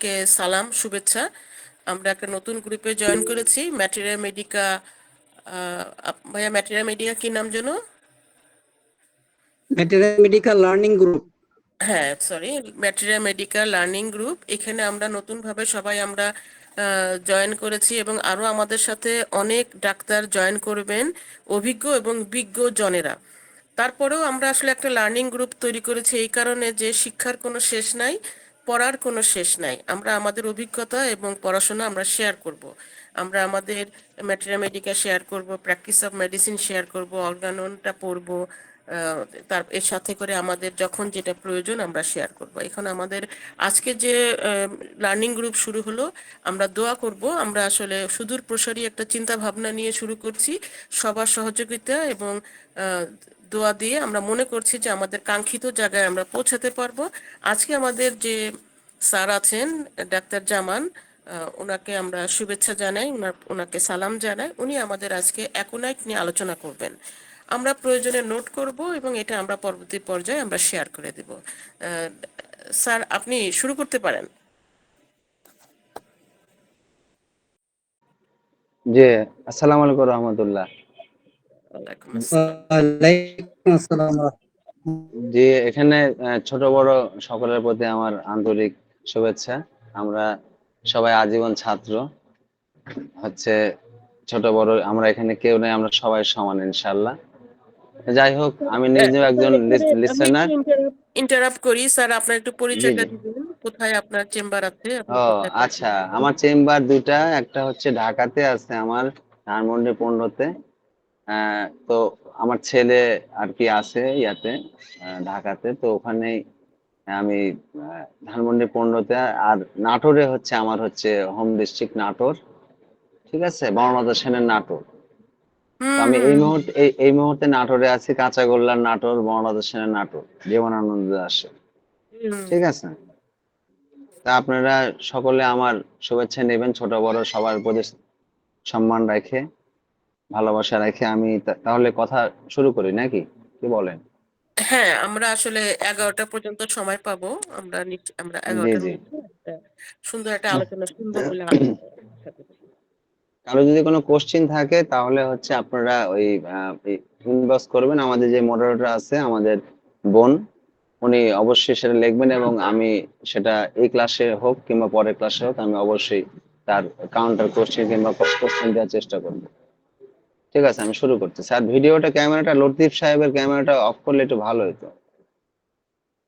কে সালাম শুভেচ্ছা। আমরা একটা নতুন গ্রুপে জয়েন করেছি, ম্যাটেরিয়া মেডিকা। ভাইয়া, ম্যাটেরিয়া মেডিকা কি নাম যেন? Material medical learning group. হ্যাঁ, sorry, materia medica learning group. এখানে আমরা নতুনভাবে সবাই আমরা জয়েন করেছি এবং আরো আমাদের সাথে অনেক ডাক্তার জয়েন করবেন, অভিজ্ঞ এবং বিজ্ঞ জনেরা। তারপরেও আমরা আসলে একটা লার্নিং গ্রুপ তৈরি করেছি এই কারণে যে শিক্ষার কোনো শেষ নাই, পড়ার কোনো শেষ নাই। আমরা আমাদের অভিজ্ঞতা এবং পড়াশোনা আমরা শেয়ার করব। আমরা আমাদের ম্যাটেরিয়া মেডিকা শেয়ার করব, প্র্যাকটিস অফ মেডিসিন শেয়ার করব, অর্গাননটা পড়ব। তার এর সাথে করে আমাদের যখন যেটা প্রয়োজন আমরা শেয়ার করব। এখন আমাদের আজকে যে লার্নিং গ্রুপ শুরু হলো, আমরা দোয়া করব। আমরা আসলে সুদূর প্রসারী একটা চিন্তা ভাবনা নিয়ে শুরু করছি, সবার সহযোগিতা এবং দোয়া দিয়ে আমরা মনে করছি যে আমাদের কাঙ্ক্ষিত জায়গায় আমরা পৌঁছাতে পারবো। আজকে আমাদের যে স্যার আছেন, ডাক্তার জামান, ওনাকে আমরা শুভেচ্ছা জানাই, ওনাকে সালাম জানাই। উনি আমাদের আজকে অ্যাকোনাইট নিয়ে আলোচনা করবেন। আমরা প্রয়োজনে নোট করব এবং এটা আমরা পরবর্তী পর্যায়ে আমরা শেয়ার করে দেব। স্যার, আপনি শুরু করতে পারেন। জি, আসসালামু আলাইকুম রহমতুল্লাহ। ওয়ালাইকুম আসসালাম। ওয়ালাইকুম আসসালাম। জি, এখানে ছোট বড় সকলের প্রতি আমার আন্তরিক শুভেচ্ছা। আমরা সবাই আজীবন ছাত্র। হচ্ছে ছোট বড় আমরা এখানে কেউ নেই, আমরা সবাই সমান ইনশাআল্লাহ। যাই হোক, আমি নিজেও একজন স্যার, এখানে আমি একটু লিসেনার। ইন্টারাপ্ট করি। স্যার, আপনার একটু জি পরিচয়টা জি। দিবেন, কোথায় আপনার চেম্বার আছে, আপনি ও কোথায় practice আচ্ছা, করেন? আমার চেম্বার দুইটা, একটা হচ্ছে ঢাকাতে আছে, আমার ধানমন্ডি 15-তে। তো আমার ছেলে আর কি আছে ইয়াতে, ঢাকাতে, তো ওখানেই আমি ধানমন্ডি 15-তে। আর নাটোরে হচ্ছে আমার হচ্ছে হোম ডিস্ট্রিক্ট নাটোর, ঠিক আছে, বর্ণনাথ সেনের নাটোর। তো হুম আমি হুম এই মুহূর্তে এই মুহূর্তে নাটোরে আছি, কাঁচাগোল্লার নাটোর, বর্ণনাথ সেনের নাটোর, জীবনানন্দ দাসে, হুম। ঠিক আছে। তা আপনারা সকলে আমার শুভেচ্ছা নেবেন, ছোট বড় সবার প্রতি সম্মান রেখে, ভালোবাসা রেখে। আমি তাহলে কথা শুরু করি নাকি, কি বলেন? হ্যাঁ, আমরা আসলে 11টা পর্যন্ত সময় পাবো। আমরা জি 11টার জি। মধ্যে একটা সুন্দর একটা আলোচনা শুনবো বলে আশা করি। কারো যদি কোনো কোশ্চিন থাকে তাহলে হচ্ছে আপনারা ওই ইনবক্স করবেন। আমাদের যে মডারেটর আছে, আমাদের বোন, উনি অবশ্যই সেটা লিখবেন এবং আমি সেটা এই ক্লাসে হোক কিংবা পরের ক্লাসে হোক, আমি অবশ্যই তার কাউন্টার কোশ্চেন কিংবা কোশ্চেন দেওয়ার চেষ্টা করব। ঠিক আছে, আমি শুরু করছি। স্যার, ভিডিওটা, ক্যামেরাটা, লতিফ সাহেবের ক্যামেরাটা অফ করলে একটু ভালো হতো।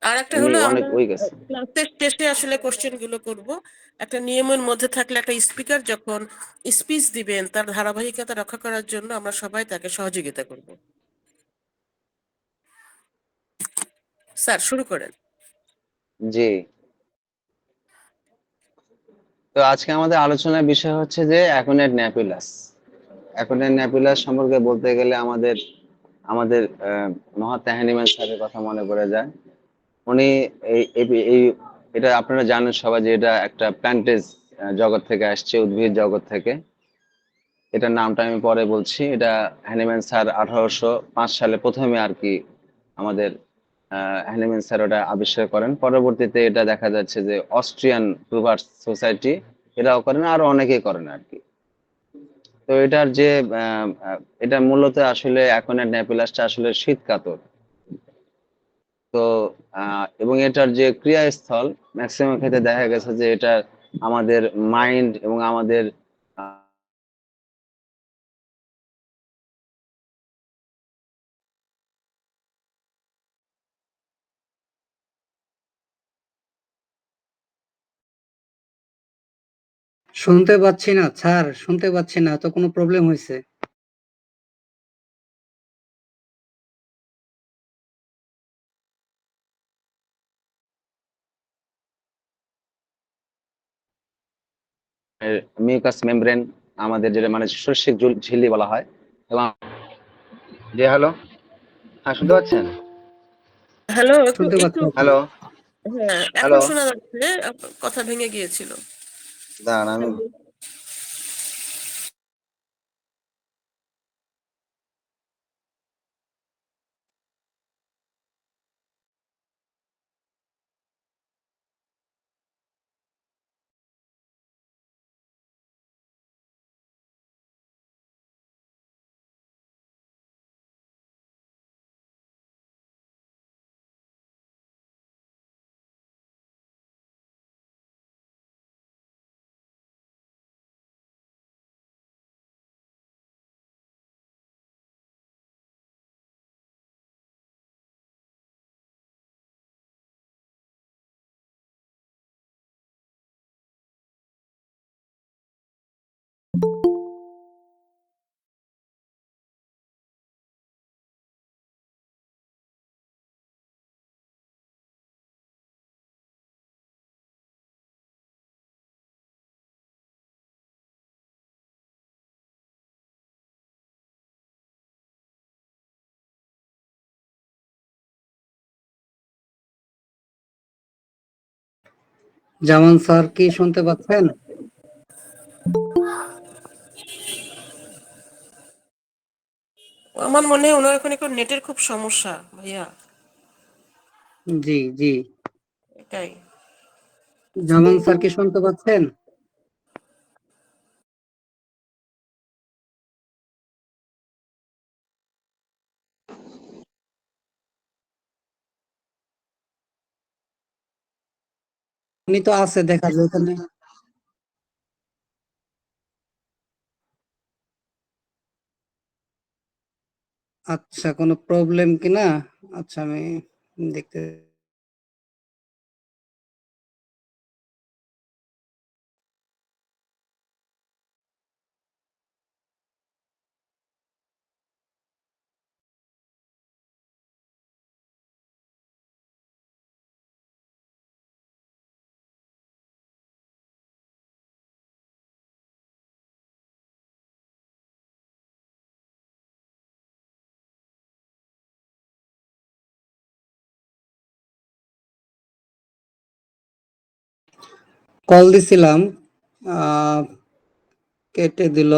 আর একটা উনি হলো, অনেক আমরা উইক আছে। ক্লাসের শেষে আসলে কোশ্চেন গুলো করব। একটা নিয়মের মধ্যে থাকলে একটা স্পিকার যখন স্পিচ দিবেন, তার ধারাবাহিকতা রক্ষা করার জন্য আমরা সবাই তাকে সহযোগিতা করব। স্যার, শুরু করেন। জি। তো আজকে আমাদের আলোচনার বিষয় হচ্ছে যে অ্যাকোনেট ন্যাপুলাস। অ্যাকোনেট ন্যাপুলাস সম্পর্কে বলতে গেলে আমাদের আমাদের মহাত্মা হ্যানিম্যান স্যারের কথা মনে পড়ে যায়। উনি এই এই- এই এটা আপনারা জানেন সবাই যে এটা একটা প্ল্যান্টেজ জগৎ থেকে আসছে, উদ্ভিদ জগৎ থেকে। এটার নামটা আমি পরে বলছি। এটা হ্যানিম্যান স্যার 1805 সালে প্রথমে আর কি আমাদের হ্যানিম্যান স্যার ওটা আবিষ্কার করেন। পরবর্তীতে এটা দেখা যাচ্ছে যে অস্ট্রিয়ান প্রুভার্স সোসাইটি এরাও করেন, আরো অনেকেই করেন আর কি। তো এটার যে এটা মূলত আসলে অ্যাকোনেট ন্যাপুলাসটা আসলে শীত কাতর। তো এবং এটার যে ক্রিয়াস্থল ম্যাক্সিমাম ক্ষেত্রে দেখা গেছে যে এটা আমাদের মাইন্ড এবং আমাদের শুনতে পাচ্ছি না স্যার, শুনতে পাচ্ছি না, তো কোনো প্রবলেম হয়েছে? মিউকাস মেমব্রেন, আমাদের যেটা মানে শস্যিক ঝিল্লি বলা হয়। এবং জি, হ্যালো, হ্যাঁ শুনতে পাচ্ছেন? হ্যালো, একটু শুনতে একটু পাচ্ছি এখন। হ্যালো হ্যাঁ, এখন হ্যালো, শোনা যাচ্ছে। কথা ভেঙে গিয়েছিল। দাঁড়ান আমি জামান স্যার কি শুনতে পাচ্ছেন? আমার মনে হয় ওনার ওখানে নেটের খুব সমস্যা ভাইয়া, জি জি। এটাই। জামান স্যার কি শুনতে পাচ্ছেন? উনি তো আছে, দেখা যায় ওখানে। আচ্ছা, কোনো প্রবলেম কিনা? আচ্ছা, আমি দেখতে। কল দিছিলাম, আহ, কেটে দিল।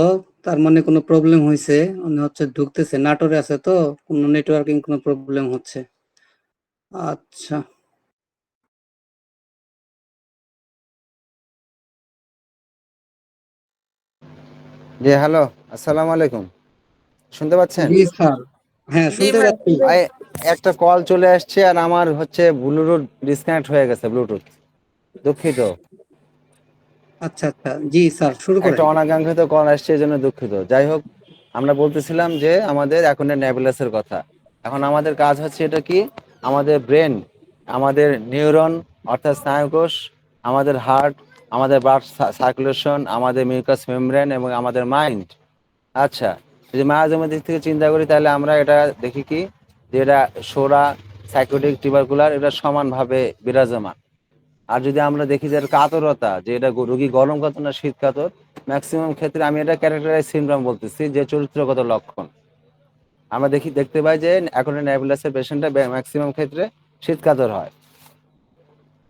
তার মানে কোনো প্রবলেম হয়েছে, উনি হচ্ছে ঢুকতেছে, নাটোরে আছে তো, কোনো নেটওয়ার্কিং কোনো প্রবলেম হচ্ছে। আচ্ছা। জি হ্যালো, আসসালামু আলাইকুম। শুনতে পাচ্ছেন? জি স্যার, হ্যাঁ জি শুনতে ভাই। পাচ্ছি। ভাই, একটা কল চলে আসছে আর আমার হচ্ছে ব্লুটুথ ডিসকানেক্ট হয়ে গেছে, ব্লুটুথ। দুঃখিত। আচ্ছা আচ্ছা, জি স্যার শুরু একটা করেন। অনাকাঙ্ক্ষিত কল আসছে, এই জন্য দুঃখিত। যাই হোক, আমরা বলতেছিলাম যে আমাদের এখন নেবুলাসের কথা। এখন আমাদের কাজ হচ্ছে এটা কি, আমাদের ব্রেন, আমাদের নিউরন অর্থাৎ স্নায়ুকোষ, আমাদের হার্ট, আমাদের ব্লাড সার্কুলেশন, আমাদের মিউকাস মেমব্রেন এবং আমাদের মাইন্ড। আচ্ছা, যদি মায়াজমের দিক থেকে চিন্তা করি তাহলে আমরা এটা দেখি কি, যে এটা সোরা, সাইকোটিক, টিউবারকুলার, এটা সমানভাবে বিরাজমান। আর যদি আমরা দেখি যে এর কাতরতা, যে এটা রোগী গরম কাতর না শীত কাতর, ম্যাক্সিমাম ক্ষেত্রে আমি এটা ক্যারেক্টারাইজ সিনড্রোম বলতেছি, যে চরিত্রগত লক্ষণ আমরা দেখতে পাই যে এখন নেবুলাসের পেশেন্টটা ম্যাক্সিমাম ক্ষেত্রে শীত কাতর হয়।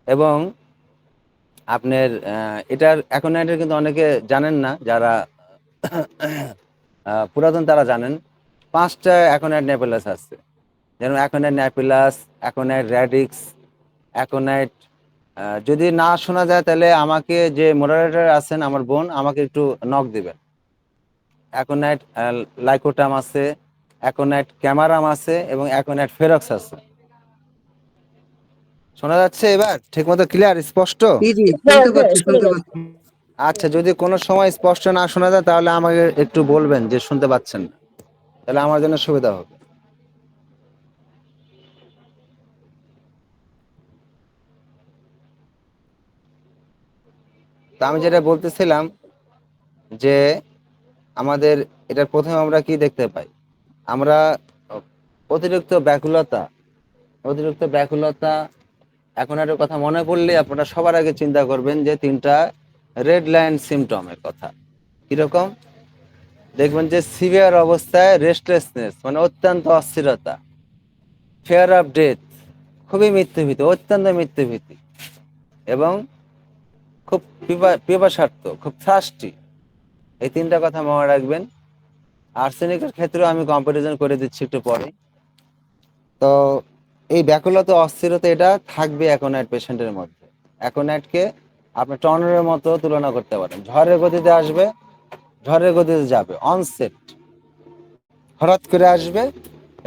এবং আপনার এটার এখন এটা কিন্তু অনেকে জানেন না, যারা পুরাতন তারা জানেন। 5টা অ্যাকোনাইট নেবুলাস আছে, যেমন অ্যাকোনাইট ন্যাপিলাস, অ্যাকোনাইট র্যাডিক্স, অ্যাকোনাইট। যদি না শোনা যায় তাহলে আমাকে, যে মডারেটর আছেন আমার বোন, আমাকে একটু নক দিবেন। অ্যাকোনাইট লাইকোটাম আছে, অ্যাকোনাইট ক্যামারাম আছে এবং অ্যাকোনাইট ফেরক্স আছে। শোনা যাচ্ছে এবার ঠিকমতো, ক্লিয়ার, স্পষ্ট? জি জি, হ্যাঁ শুনতে হ্যাঁ, পাচ্ছি শুনে শুনতে যাচ্ছে। পাচ্ছি। আচ্ছা, যদি কোনো সময় স্পষ্ট না শোনা যায় তাহলে আমাকে একটু বলবেন যে শুনতে পাচ্ছেন না, তাহলে আমার জন্য সুবিধা হবে। তা আমি যেটা বলতেছিলাম যে আমাদের এটার প্রথমে আমরা কি দেখতে পাই, আমরা অতিরিক্ত ব্যাকুলতা, অতিরিক্ত ব্যাকুলতা। এখন একটা কথা মনে পড়লে আপনারা সবার আগে চিন্তা করবেন যে 3টা রেড লাইন সিমটমের কথা। কিরকম? দেখবেন যে সিভিয়ার অবস্থায় রেস্টলেসনেস, মানে অত্যন্ত অস্থিরতা, ফিয়ার অফ ডেথ, খুবই মৃত্যুভীতি, অত্যন্ত মৃত্যুভীতি, এবং খুব পিপাসার্থ, খুব থার্স্টি। এই 3টা কথা মনে রাখবেন। আর্সেনিকের ক্ষেত্রেও আমি কম্পারিজন করে দিচ্ছি একটু পরে। তো এই ব্যাকুলতা, অস্থিরতা, এটা থাকবে অ্যাকোনাইট পেশেন্টের মধ্যে। অ্যাকোনাইটকে আপনি টর্নেডোর মতো তুলনা করতে পারেন, ঝড়ের গতিতে আসবে, ঝড়ের গতিতে যাবে, অনসেট, হঠাৎ করে আসবে,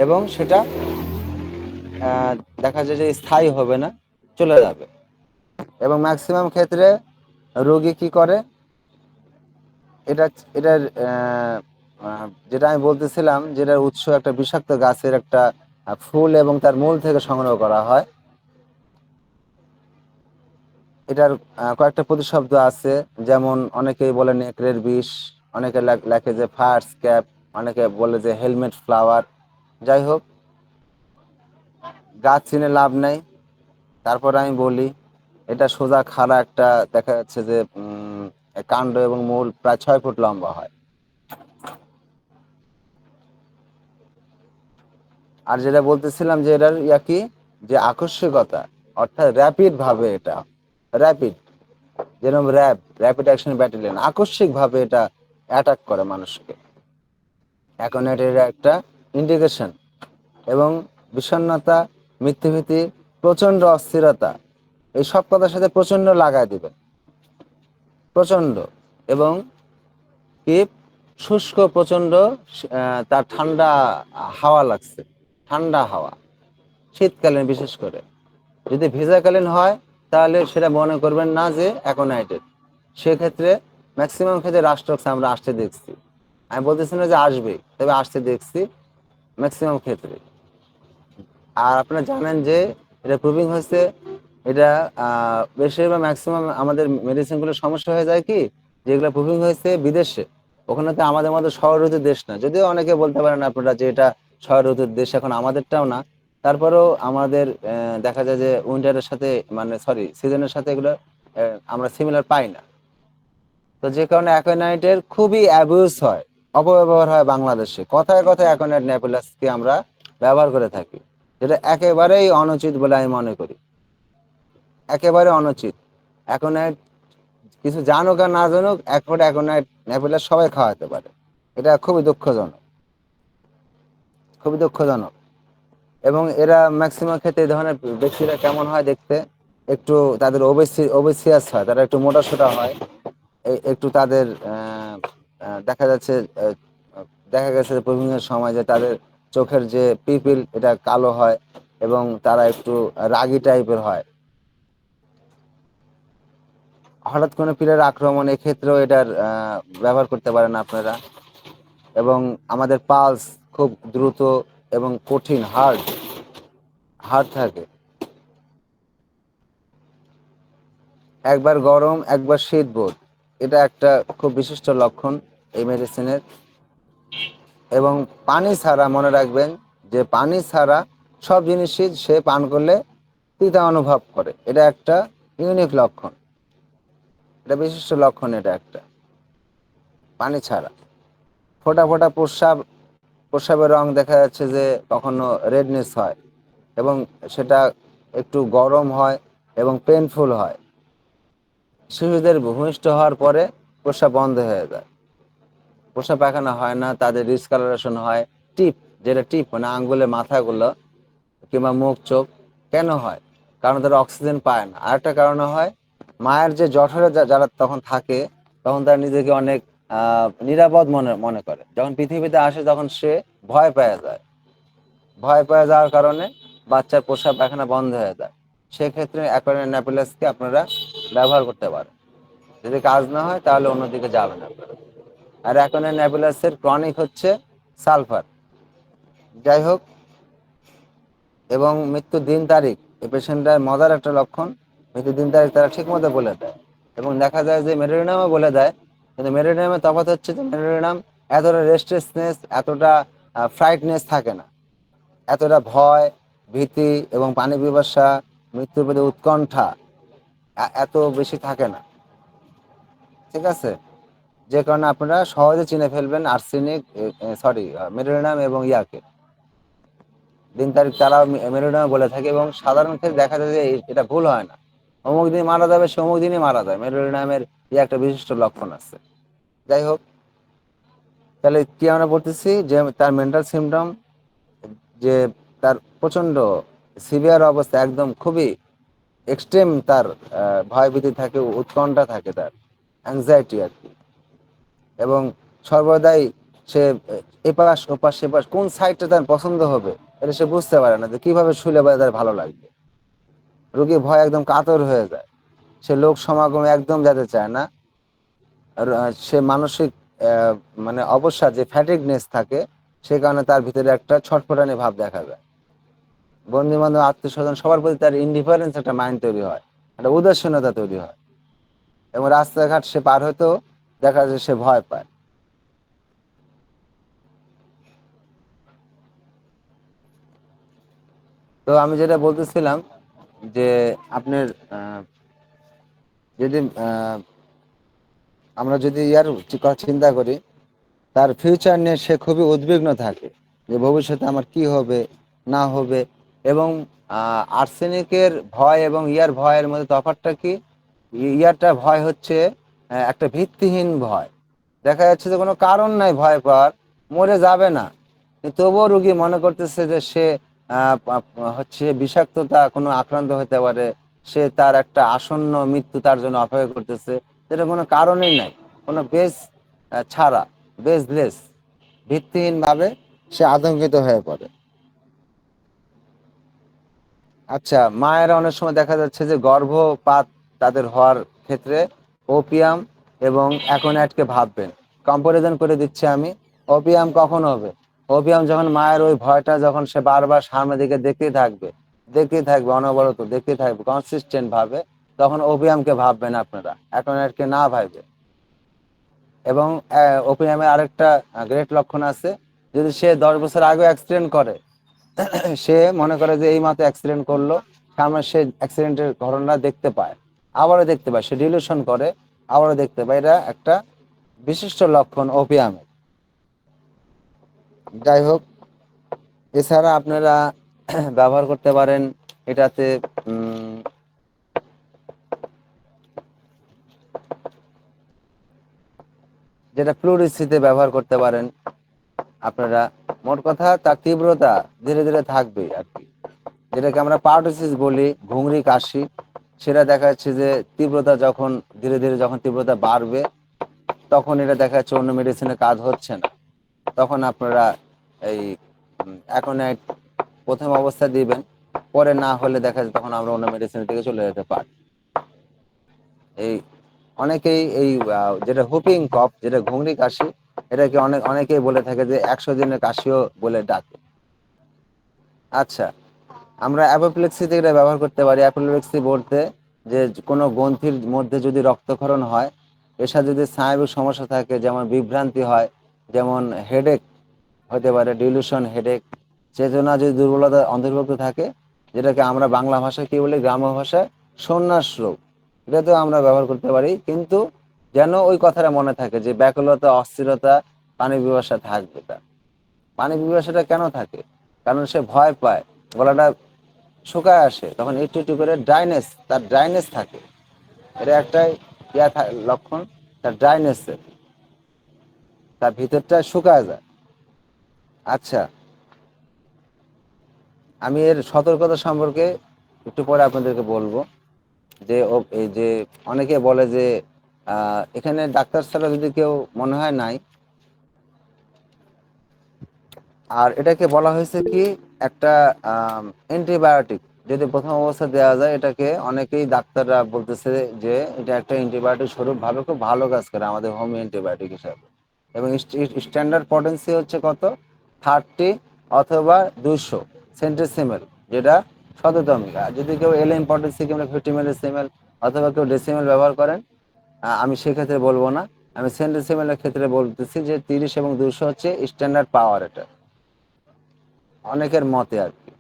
এবং সেটা দেখা যায় যে স্থায়ী হবে না, চলে যাবে। এবং ম্যাক্সিমাম ক্ষেত্রে রোগী কি করে, এটা এটার যেটা আমি বলতেছিলাম, যেটার উৎস একটা বিষাক্ত গাছের একটা ফুল এবং তার মূল থেকে সংগ্রহ করা হয়। এটার কয়েকটা প্রতিশব্দ আছে, যেমন অনেকেই বলে নেকড়ের বিষ, অনেকে লেখে যে ফায়ার্স ক্যাপ, অনেকে বলে যে হেলমেট ফ্লাওয়ার। যাই হোক, গাছ চিনে লাভ নাই। তারপর আমি বলি, এটা সোজা খাড়া একটা, দেখা যাচ্ছে যে কাণ্ড এবং মূল প্রায় 6 ফুট লম্বা হয়। আর যেটা বলতেছিলাম যে এটার কি, যে আকস্মিকতা, অর্থাৎ র্যাপিড ভাবে, এটা র্যাপিড, যেরকম র্যাপিড অ্যাকশন ব্যাটালিয়ন আকস্মিক ভাবে এটা অ্যাটাক করে মানুষকে। এখন এর একটা ইন্ডিকেশন এবং বিষণ্ণতা, মৃত্যুভীতি, প্রচন্ড অস্থিরতা, এই সব কথার সাথে প্রচন্ড লাগায় দিবেন, প্রচন্ড। এবং কি শুষ্ক প্রচন্ড, তার ঠান্ডা হাওয়া লাগছে, ঠান্ডা হাওয়া শীতকালীন বিশেষ করে। যদি ভেজাকালীন হয় তাহলে সেটা মনে করবেন না যে অ্যাকোনাইটেড, সেক্ষেত্রে ম্যাক্সিমাম ক্ষেত্রে রাস্টক্স আমরা আসতে দেখছি। আমি বলতেছি না যে আসবে, তবে আসতে দেখছি ম্যাক্সিমাম ক্ষেত্রে। আর আপনারা জানেন যে এটা প্রুভিং হয়েছে, এটা বেশিরভাগ ম্যাক্সিমাম আমাদের মেডিসিনগুলোর সমস্যা হয়ে যায় কি, যেগুলো প্রুভিং হয়েছে বিদেশে, ওখানে তো আমাদের মতো শহর ঋতুর দেশ না। যদিও অনেকে বলতে পারেন আপনারা যে এটা শহর ঋতুর দেশ, এখন আমাদেরটাও না, তারপরেও আমাদের দেখা যায় যে উইন্টারের সাথে, মানে সরি সিজনের সাথে এগুলো আমরা সিমিলার পাই না। তো যে কারণে অ্যাকোনাইটের খুবই অ্যাবিউজ হয়, অপব্যবহার হয় বাংলাদেশে। কথায় কথায় অ্যাকোনাইট নেপুলাসকে আমরা ব্যবহার করে থাকি, যেটা একেবারেই অনুচিত বলে আমি মনে করি, একেবারে অনুচিত। অ্যাকোনাইট কিছু জানুক আর না জানুক, এক ফোঁটা অ্যাকোনাইট নেপুলাস সবাই খাওয়াতে পারে। এটা খুবই দুঃখজনক, খুবই দুঃখজনক। এবং এরা ম্যাক্সিমাম ক্ষেত্রে এই ধরনের ব্যক্তিরা কেমন হয় দেখতে, একটু তাদের ওবেসিয়াস হয়, তারা একটু মোটাসোটা হয়, একটু তাদের দেখা যাচ্ছে, দেখা গেছে প্রভিংয়ের সময় যে তাদের চোখের যে পিপিল এটা কালো হয় এবং তারা একটু রাগী টাইপের হয়। হঠাৎ কোনো পীড়ার আক্রমণ, এক্ষেত্রেও এটার ব্যবহার করতে পারেন আপনারা। এবং আমাদের পালস খুব দ্রুত এবং কঠিন, হার্ড হার্ড থাকে, একবার গরম একবার শীত বোধ, এটা একটা খুব বিশিষ্ট লক্ষণ এই মেডিসিনের। এবং পানি ছাড়া, মনে রাখবেন যে পানি ছাড়া সব জিনিসই সে পান করলে তিতা অনুভব করে, এটা একটা ইউনিক লক্ষণ, এটা বিশিষ্ট লক্ষণ, এটা একটা পানি ছাড়া। ফোটা ফোটা প্রস্রাব, প্রস্রাবের রং দেখা যাচ্ছে যে কখনো রেডনেস হয় এবং সেটা একটু গরম হয় এবং পেনফুল হয়। শিশুদের ভূমিষ্ঠ হওয়ার পরে প্রস্রাব বন্ধ হয়ে যায়, প্রস্রাব পায়খানা হয় না, তাদের ডিসকালারেশন হয়, টিপ, যেটা টিপ মানে আঙ্গুলের মাথাগুলো কিংবা মুখ চোখ, কেন হয়? কারণ তারা অক্সিজেন পায় না। আরেকটা কারণে হয়, মায়ের যে জঠরে যারা তখন থাকে, তখন তারা নিজেকে অনেক নিরাপদ মনে মনে করে। যখন পৃথিবীতে আসে তখন সে ভয় পেয়ে যায়, ভয় পেয়ে যাওয়ার কারণে বাচ্চার প্রস্রাব পায়খানা বন্ধ হয়ে যায়। সেক্ষেত্রে অ্যাকোয়ারিয়াম ন্যাপিলাসকে আপনারা ব্যবহার করতে পারেন। যদি কাজ না হয় তাহলে অন্যদিকে যাবেন আপনারা। আর অ্যাকোয়ারিয়াম ন্যাপিলাসের ক্রনিক হচ্ছে সালফার। যাই হোক, এবং মৃত্যুর দিন তারিখ, এই পেশেন্টের মজার একটা লক্ষণ, মৃত্যুর দিন তারিখ তারা ঠিক মতো বলে দেয়। এবং দেখা যায় যে মেরোরিনামও বলে দেয়, কিন্তু মেরোরিনামের তফাৎ হচ্ছে যে মেরোরিনাম এতটা রেস্টলেসনেস, এতটা ফ্রাইটনেস থাকে না, এতটা ভয়, ভীতি এবং পানি পিপাসা, মৃত্যুর প্রতি উৎকণ্ঠা এত বেশি থাকে না। ঠিক আছে? যে কারণে আপনারা সহজে চিনে ফেলবেন আর্সেনিক, সরি মেরোরিনাম এবং ইয়াকে, দিন তারিখ তারাও মেরুদণ্ডে বলে থাকে। এবং সাধারণ ক্ষেত্রে দেখা যায় যে এটা ভুল হয় না, অমুক দিন মারা যাবে সে অমুক দিনই মারা যায়, মেরুদণ্ডের একটা বিশিষ্ট লক্ষণ আছে। যাই হোক, তাহলে কি আমরা বলতেছি যে তার মেন্টাল সিমটম, যে তার প্রচন্ড সিভিয়ার অবস্থা, একদম খুবই এক্সট্রিম, তার ভয়ভীতি থাকে, উৎকণ্ঠা থাকে, তার অ্যাংজাইটি আর কি। এবং সর্বদাই সে এপাশ ওপাশ সেপাশ কোন সাইডটা তার পছন্দ হবে এটা সে বুঝতে পারে না, যে কিভাবে শুলে বা তার ভালো লাগবে। রোগী ভয় একদম কাতর হয়ে যায়, সে লোক সমাগমে একদম যেতে চায় না। আর সে মানসিক মানে অবসাদ, যে ফ্যাটিকনেস থাকে, সে কারণে তার ভিতরে একটা ছটফটানি ভাব দেখা যায়। বন্ধু বান্ধব, আত্মীয় স্বজন সবার প্রতি তার ইনডিফারেন্স, একটা মাইন্ড তৈরি হয়, একটা উদাসীনতা তৈরি হয়। এবং রাস্তাঘাট সে পার হতেও দেখা যায় সে ভয় পায়। তো আমি যেটা বলতেছিলাম যে আপনার যদি আমরা যদি ইয়ার কথা চিন্তা করি, তার ফিউচার নিয়ে সে খুবই উদ্বিগ্ন থাকে, যে ভবিষ্যতে আমার কি হবে না হবে। এবং আর্সেনিকের ভয় এবং ইয়ার ভয়ের মধ্যে তফাৎটা কি? ইয়ারটা ভয় হচ্ছে একটা ভিত্তিহীন ভয়। দেখা যাচ্ছে যে কোনো কারণ নাই ভয় পাওয়ার, মরে যাবে না, কিন্তু তবুও রুগী মনে করতেছে যে সে হচ্ছে বিষাক্ততা কোনো আক্রান্ত হতে পারে, সে তার একটা আসন্ন মৃত্যু তার জন্য অপেক্ষা করতেছে, যেটা কোনো কারণই নাই, কোনো বেস ছাড়া, বেসলেস, ভিত্তিহীন ভাবে সে আতঙ্কিত হয়ে পড়ে। আচ্ছা, মায়েরা অনেক সময় দেখা যাচ্ছে যে গর্ভপাত তাদের হওয়ার ক্ষেত্রে ওপিয়াম এবং অ্যাকোনাইটকে ভাববেন। কম্পারিজন করে দিচ্ছি আমি, ওপিয়াম কখন হবে? ওপিয়াম যখন মায়ের ওই ভয়টা যখন সে বারবার সামনের দিকে দেখতেই থাকবে অনবরত দেখতেই থাকবে কনসিস্টেন্ট ভাবে, তখন ওপিয়ামকে ভাববেন আপনারা, অ্যাকোনাইটকে না ভাববে। এবং ওপিয়ামের আরেকটা গ্রেট লক্ষণ আছে, যদি সে 10 বছর আগে অ্যাক্সিডেন্ট করে, সে মনে করে যে এই মাত্র অ্যাক্সিডেন্ট করলো, সামনে সে অ্যাক্সিডেন্টের ঘটনা দেখতে পায়, আবারও দেখতে পায়, সে ডিলিউশন করে, আবারও দেখতে পায়। এটা একটা বিশিষ্ট লক্ষণ ওপিয়ামের। যাই হোক, এছাড়া আপনারা ব্যবহার করতে পারেন এটাতে যেটা প্লুরিসিতে ব্যবহার করতে পারেন আপনারা। মোট কথা তার তীব্রতা ধীরে ধীরে থাকবে আর কি, যেটাকে আমরা পারটোসিস বলি, ঘুংরি কাশি, সেটা দেখা যাচ্ছে যে তীব্রতা যখন ধীরে ধীরে যখন তীব্রতা বাড়বে, তখন এটা দেখা যাচ্ছে অন্য মেডিসিনের কাজ হচ্ছে না, তখন আপনারা এই অ্যাকোনাইট প্রথম অবস্থা দিবেন, পরে না হলে দেখা যায় তখন আমরা অন্য মেডিসিনের দিকে চলে যেতে পারি। এই অনেকেই এই যেটা হুপিং কফ, যেটা ঘুংরি কাশি, এটাকে অনেকেই বলে থাকে যে 100 দিনের কাশিও বলে ডাকে। আচ্ছা, আমরা অ্যাপোপ্লেক্সিতে এটা ব্যবহার করতে পারি। অ্যাপোপ্লেক্সি বলতে যে কোনো গ্রন্থির মধ্যে যদি রক্তক্ষরণ হয়, এর সাথে যদি স্নায়বিক সমস্যা থাকে, যেমন বিভ্রান্তি হয়, যেমন হেডেক হতে পারে, ডিলিউশন হেডেক, চেতনা যদি দুর্বলতা অন্তর্ভুক্ত থাকে, যেটাকে আমরা বাংলা ভাষায় কি বলি, গ্রাম্য ভাষায় সন্ন্যাস রোগ, এটাতেও আমরা ব্যবহার করতে পারি। কিন্তু যেন ওই কথাটা মনে থাকে যে ব্যাকুলতা, অস্থিরতা, পানি পিপাসা থাকবে তার। পানি পিপাসাটা কেন থাকে? কারণ সে ভয় পায়, গলাটা শুকায় আসে, তখন একটু একটু করে ড্রাইনেস, তার ড্রাইনেস থাকে, এটা একটাই লক্ষণ, তার ড্রাইনেসের, তার ভিতরটা শুকায় যায়। আচ্ছা, আমি এর সতর্কতা সম্পর্কে একটু পরে আপনাদেরকে বলবো। যে এই যে অনেকে বলে যে এখানে ডাক্তার ছাড়া যদি কেউ মনে হয় নাই, আর এটাকে বলা হয়েছে কি একটা অ্যান্টিবায়োটিক, যদি প্রথম অবস্থা দেওয়া যায়, এটাকে অনেকেই ডাক্তাররা বলতেছে যে এটা একটা অ্যান্টিবায়োটিক স্বরূপ ভাবে খুব ভালো কাজ করে আমাদের হোম অ্যান্টিবায়োটিক হিসাবে। এবং স্ট্যান্ডার্ড পটেন্সি হচ্ছে কত, 30 অথবা 200 সেন্টিসিমেল, যেটা শততমিক। আর যদি কেউ এলএম পটেন্সি কিংবা 50 মিলিসিমেল অথবা কেউ ডেসিমেল ব্যবহার করেন, আমি সেক্ষেত্রে বলবো না, আমি সেন্টিসিমেলের ক্ষেত্রে বলতেছি যে 30 এবং 200 হচ্ছে স্ট্যান্ডার্ড পাওয়ার, এটা অনেকের মতে আর কি।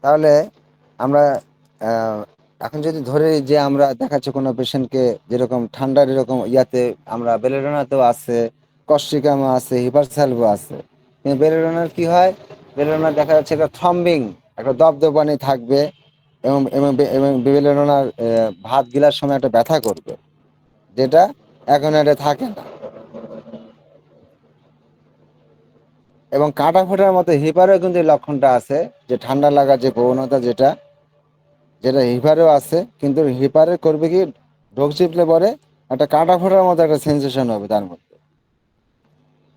তাহলে আমরা এখন যদি ধরে যে আমরা দেখাচ্ছি কোনো পেশেন্টকে, যেরকম ঠান্ডার এরকম ইয়াতে আমরা বেলেডোনাতেও আছে, কস্টিকামও আছে, হিপারসালভো আছে, কিন্তু বেলেডোনার কি হয়, বেলেডোনার দেখা যাচ্ছে একটা থ্রম্বিং, একটা দপদপানি থাকবে, এবং এবং এবং বেলেডোনার ভাত গিলার সময় একটা ব্যথা করবে, যেটা এখন এটা থাকে না। এবং কাটা ফোটার মতো হিপারেও কিন্তু এই লক্ষণটা আছে, যে ঠান্ডা লাগার যে প্রবণতা, যেটা যেটা হিপারেও আছে, কিন্তু হিপারে করবে কি, ঢোক চিপলে পরে একটা কাটা ফোটার মতো একটা সেন্সেশন হবে তার মধ্যে।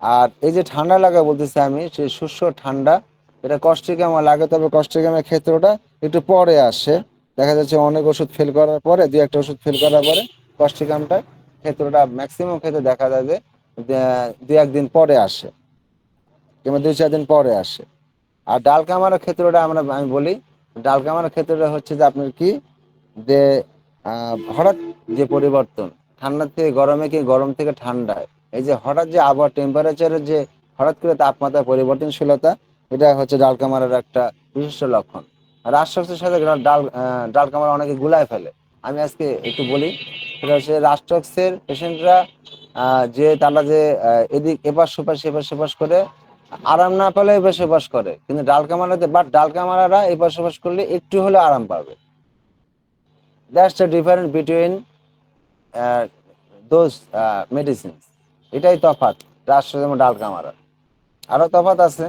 আর এই যে ঠান্ডা লাগা বলতেছে আমি, সেই শুষ্ক ঠান্ডা, এটা কস্টিকাম লাগে, তবে কস্টিকামের ক্ষেত্রটা একটু পরে আসে। দেখা যাচ্ছে অনেক ওষুধ ফেল করার পরে, দুই একটা ওষুধ ফেল করার পরে কস্টিকামটা ক্ষেত্রটা ম্যাক্সিমাম ক্ষেত্রে দেখা যায় যে 2-1 দিন পরে আসে, কিংবা 2-4 দিন পরে আসে। আর ডাল কামারের ক্ষেত্রটা আমি বলি, ডাল কামারের ক্ষেত্রটা হচ্ছে যে আপনার কি, যে হঠাৎ যে পরিবর্তন, ঠান্ডা থেকে গরমে কি গরম থেকে ঠান্ডায়, এই যে হঠাৎ যে আবহাওয়া টেম্পারেচারের যে হঠাৎ করে তাপমাত্রা পরিবর্তনশীলতা, এটা হচ্ছে ডাল কামারের একটা বিশিষ্ট লক্ষণ। রাষ্ট্রক্সের সাথে ডাল কামারা অনেকে গুলায় ফেলে। আমি আজকে একটু বলি, সেটা হচ্ছে রাষ্ট্রক্সের পেশেন্টরা যে তারা যে এদিক এপাশ সেপাশ করে আরাম না পেলে এপাশ সেপাশ করে, কিন্তু ডাল কামারাতে ডাল কামারারা এপাশ সেপাশ করলে একটু হলে আরাম পাবে। That's the difference between those medicines. এটাই তফাৎ রাষ্ট্র এবং ডাল কামারা। আরো তফাৎ আছে,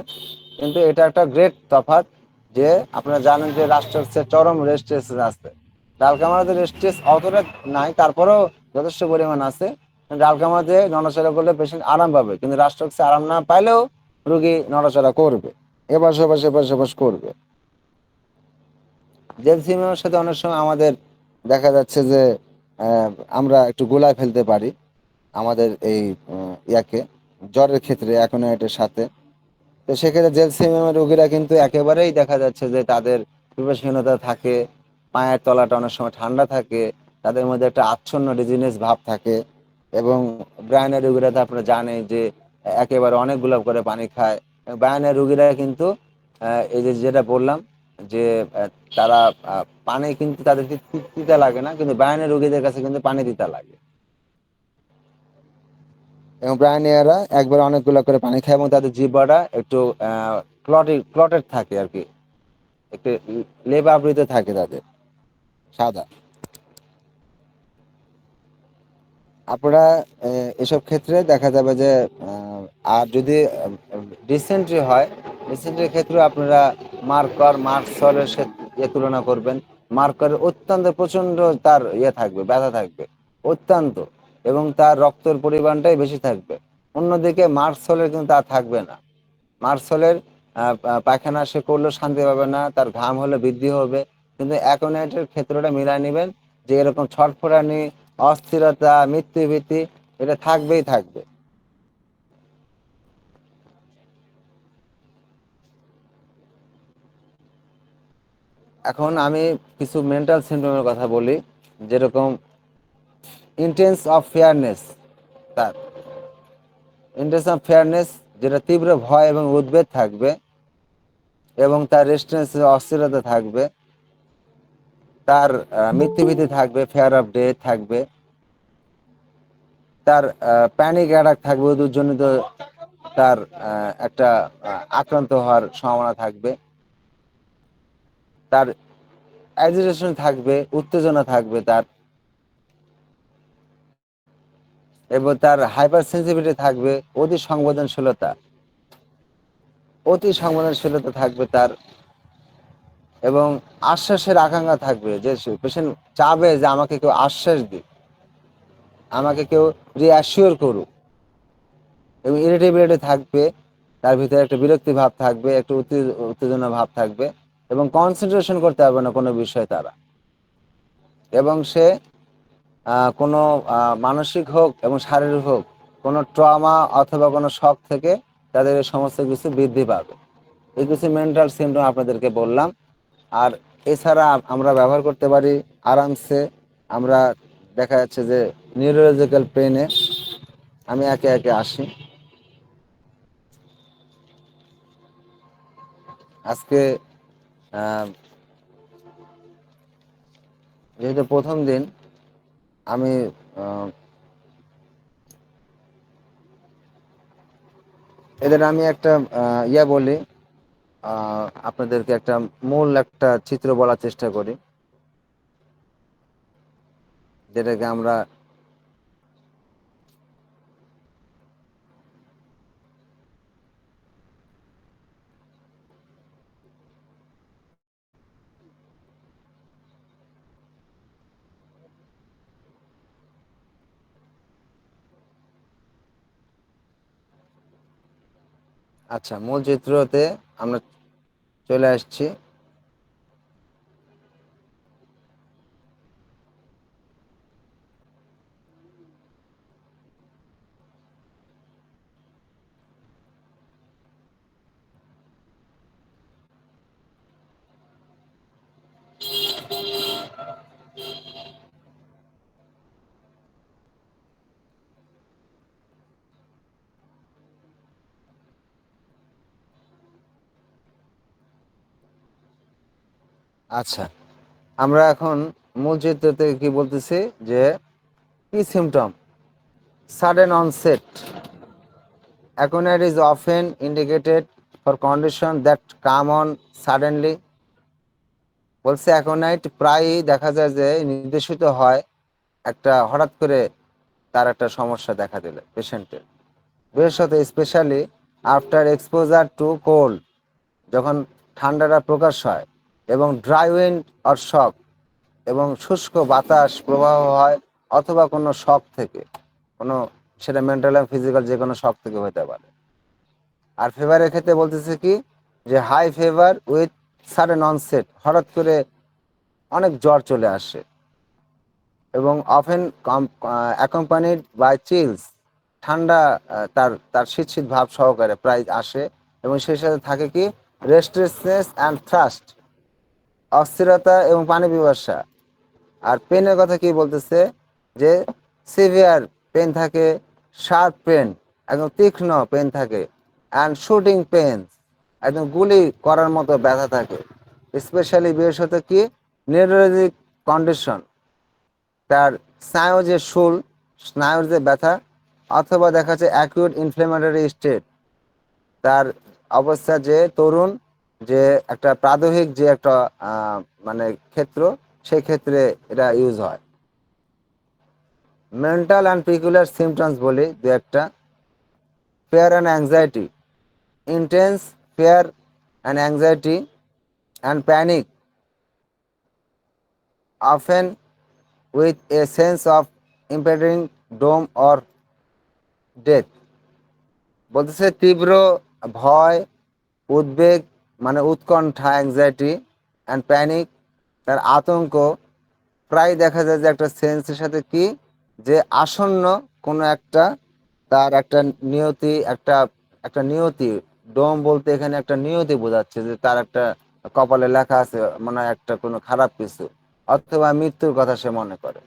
কিন্তু এটা একটা গ্রেট তফাৎ যে আপনারা জানেন যে রাষ্ট্রের চরম রেস্টেস আছে। ডাল কামারাতে রেস্টেস অতটা নাই, তারপরেও যথেষ্ট পরিমাণ আছে। ডাল কামারাতে নড়াচড়া করলে পেশেন্ট আরাম পাবে, কিন্তু রাষ্ট্রক্সে আরাম না পাইলেও রোগী নড়াচড়া করবে, এপাশ করবে। জেলসিমিয়ার সাথে অনেক সময় আমাদের দেখা যাচ্ছে যে আমরা একটু গোলায় ফেলতে পারি আমাদের এই ইয়াকে, জ্বরের ক্ষেত্রে অ্যাকোনাইটের সাথে। তো সেক্ষেত্রে জেলসিমিয়ামের রোগীরা কিন্তু একেবারেই দেখা যাচ্ছে যে তাদের বিবেকহীনতা থাকে, পায়ের তলাটা অনেক সময় ঠান্ডা থাকে, তাদের মধ্যে একটা আচ্ছন্ন ডিজিনেস ভাব থাকে। এবং ব্রায়ানের রোগীরা তো আপনারা জানেন যে একেবারে অনেকগুলো করে পানি খায়। ব্রায়ানের রোগীরা কিন্তু এই যে যেটা বললাম যে তারা পানি কিন্তু তাদেরকে তিতা লাগে না, কিন্তু ব্রায়ানের রোগীদের কাছে কিন্তু পানি তিতা লাগে। এবং ব্রায়ানিয়ারা একবার অনেকগুলো করে পানি খায় এবং তাদের জিহ্বাটা একটু ক্লটেড থাকে আর কি, একটু লেপ আবৃত থাকে তাদের, সাদা। আপনারা এসব ক্ষেত্রে দেখা যাবে যে আর যদি ডিসেন্ট্রি হয়, ডিসেন্ট্রির ক্ষেত্রে আপনারা মার্কসলের সাথে তুলনা করবেন। মার্কারের অত্যন্ত প্রচন্ড তার থাকবে, ব্যথা থাকবে অত্যন্ত, এবং তার রক্তের পরিমাণটাই বেশি থাকবে। অন্যদিকে মার্কসলের কিন্তু তা থাকবে না। মার্কসলের পায়খানা সে করলেও শান্তি পাবে না, তার ঘাম হলে বৃদ্ধি হবে। কিন্তু অ্যাকোনাইটের ক্ষেত্রটা মিলাই নেবেন যে এরকম ছটফটানি, অস্থিরতা, মৃত্যুভীতি এটা থাকবেই থাকবে। এখন আমি কিছু মেন্টাল সিমটমের কথা বলি, যেরকম ইন্টেন্স অফ ফেয়ারনেস। তার ইন্টেন্স অফ ফেয়ারনেস যেটা তীব্র ভয় এবং উদ্বেগ থাকবে, এবং তার রেস্টলেস অস্থিরতা থাকবে, তার মৃত্যুভীতি থাকবে, ফেয়ার অফ ডেথ থাকবে, তার প্যানিক অ্যাটাক থাকবে, উদ্বেগজনিত তার একটা আক্রান্ত হওয়ার সম্ভাবনা থাকবে, তার অ্যাজিটেশন থাকবে, উত্তেজনা থাকবে তার, এবং তার হাইপার সেন্সিটিভিটি থাকবে, অতি সংবেদনশীলতা থাকবে তার, এবং আশ্বাসের আকাঙ্ক্ষা থাকবে, যে পেশেন্ট চাবে যে আমাকে কেউ আশ্বাস দিক, আমাকে কেউ রিঅ্যাসিওর করুক। এবং ইরিটেবিলিটি থাকবে, তার ভিতরে একটা বিরক্তি ভাব থাকবে, একটু উত্তেজনা ভাব থাকবে, এবং কনসেন্ট্রেশন করতে পারবে না কোনো বিষয়ে তারা। এবং সে কোনো মানসিক হোক এবং শারীরিক হোক, কোনো ট্রমা অথবা কোনো শক থেকে তাদের এই সমস্ত কিছু বৃদ্ধি পাবে। এই কিছু মেন্টাল সিমটম আপনাদেরকে বললাম। আর এছাড়া আমরা ব্যবহার করতে পারি আরামসে। আমরা দেখা যাচ্ছে যে নিউরোলজিক্যাল পেনে আমি একে একে আসি। আজকে যেহেতু প্রথম দিন, আমি এদের আমি একটা বলি, আপনাদেরকে একটা মূল একটা চিত্র বলার চেষ্টা করি, যেটাকে আমরা আচ্ছা মূল চিত্রতে আমরা চলে আসছি। আচ্ছা, আমরা এখন মূল চিত্র থেকে কি বলতেছি যে কি symptom sudden onset aconite is often indicated for condition that come on suddenly. বলছে অ্যাকোনাইট প্রায়ই দেখা যায় যে নির্দেশিত হয় একটা হঠাৎ করে তার একটা সমস্যা দেখা দিলে পেশেন্টের, বিশেষত specially after exposure to cold, যখন ঠান্ডাটা প্রকাশ হয়, এবং ড্রাই উইন্ড অর শক, এবং শুষ্ক বাতাস প্রবাহ হয়, অথবা কোনো শক থেকে, কোনো সেটা মেন্টাল এবং ফিজিক্যাল যে কোনো শক থেকে হতে পারে। আর ফেভারের ক্ষেত্রে বলতেছে কি যে high fever with sudden onset, হঠাৎ করে অনেক জ্বর চলে আসে, এবং অফেন অ্যাকম্পানিড বাই চিলস, ঠান্ডা তার তার শীত শীত ভাব সহকারে প্রায় আসে, এবং সেই সাথে থাকে কি রেস্টলেসনেস অ্যান্ড থ্রাস্ট, অস্থিরতা এবং পানি পিপাসা। আর পেনের কথা কি বলতেছে যে সিভিয়ার পেন থাকে, শার্প পেন, একদম তীক্ষ্ণ পেন থাকে, অ্যান্ড শুটিং পেন, একদম গুলি করার মতো ব্যথা থাকে, স্পেশালি বিশেষত কি নিউরোলজিক কন্ডিশন, তার স্নায়ু যে শুল, স্নায়ুর যে ব্যথা, অথবা দেখা যাচ্ছে অ্যাকিউট ইনফ্লেমেটরি স্টেট, তার অবস্থা যে তরুণ, যে একটা প্রাদহিক যে একটা মানে ক্ষেত্র, সেই ক্ষেত্রে এটা ইউজ হয়। মেন্টাল অ্যান্ড পিকুলার সিমটমস বলি দু একটা। Fair and anxiety, intense fair and anxiety and panic, often with a sense of impending doom or death। বলতেছে তীব্র ভয়, উদ্বেগ মানে উৎকণ্ঠা, অ্যাংজাইটি, অ্যান্ড প্যানিক, তার আতঙ্ক, প্রায় দেখা যায় যে একটা সেন্সের সাথে কি যে আসন্ন কোনো একটা তার একটা নিয়তি, একটা একটা নিয়তি, ডোম বলতে এখানে একটা নিয়তি বোঝাচ্ছে যে তার একটা কপালে লেখা আছে মানে একটা কোনো খারাপ কিছু, অথবা মৃত্যুর কথা সে মনে করে।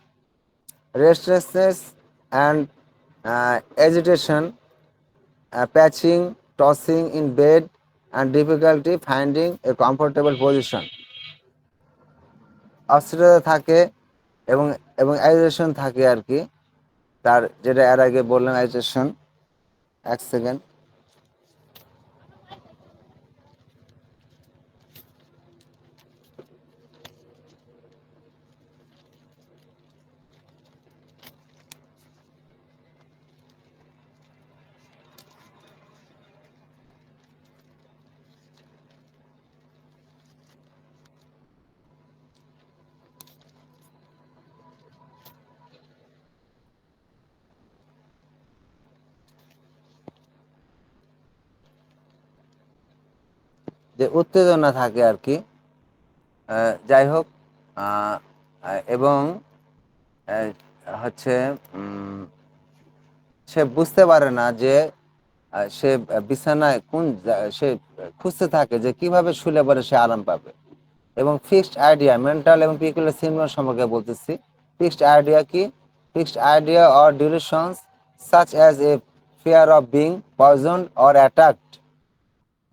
Restlessness and agitation, patching, tossing in bed and difficulty finding a comfortable position, অস্থিরতা থাকে, এবং এবং অ্যাজিটেশন থাকে আর কি, তার যেটা এর আগে বললাম অ্যাজিটেশন। এক সেকেন্ড। যে উত্তেজনা থাকে আর কি, যাই হোক, এবং হচ্ছে সে বুঝতে পারে না যে সে বিছানায় সে খুঁজতে থাকে যে কিভাবে শুলে পরে সে আরাম পাবে। এবং ফিক্সড আইডিয়া, মেন্টাল এবং পিকুলার সিনড্রোম সম্পর্কে বলতেছি। ফিক্সড আইডিয়া কি? Fixed idea or delusions such as a fear of being poisoned or attacked,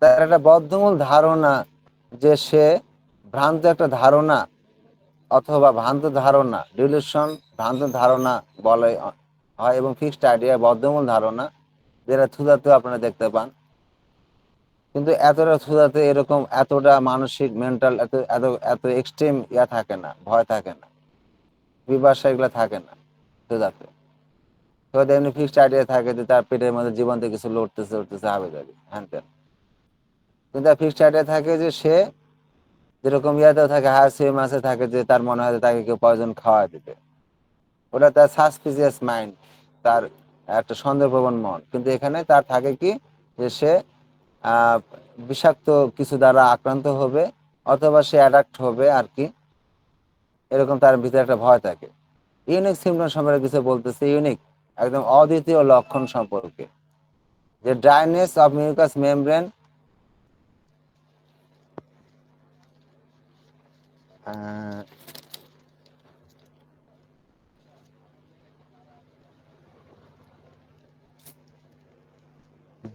তার একটা বদ্ধমূল ধারণা, যে সে ভ্রান্ত একটা ধারণা, অথবা ভ্রান্ত ধারণা, ডিলুশন ভ্রান্ত ধারণা বলে হয়, এবং ফিক্সড আইডিয়া বদ্ধমূল ধারণা, যেটা থুদাতেও আপনারা দেখতে পান। কিন্তু এতটা থুদাতে এরকম এতটা মানসিক মেন্টাল এত এত এত এক্সট্রিম ইয়া থাকে না, ভয় থাকে না, বিবাসা এগুলো থাকে না থুদাতে। তো এমনি ফিক্সড আইডিয়া থাকে যে তার পেটের মধ্যে জীবন্ত কিছু লড়তেছে উঠতেছে হবে যাবে হ্যান ত্যান। কিন্তু ফিক্সড আইডিয়া থাকে যে সে যেরকম ইয়াতেও থাকে, হাসি মাসে থাকে যে তার মনে হয় তাকে কেউ পয়জন খাওয়া দিবে, ওটা তার সাসপিসিয়াস মাইন্ড, তার একটা সন্দেহপ্রবণ মন। কিন্তু এখানে তার থাকে কি যে সে আহ বিষাক্ত কিছু দ্বারা আক্রান্ত হবে, অথবা সে অ্যাডাক্ট হবে আর কি, এরকম তার ভিতরে একটা ভয় থাকে। ইউনিক সিমটম সম্পর্কে কিছু বলতেছে, ইউনিক একদম অদ্বিতীয় লক্ষণ সম্পর্কে, যে dryness of mucus membrane,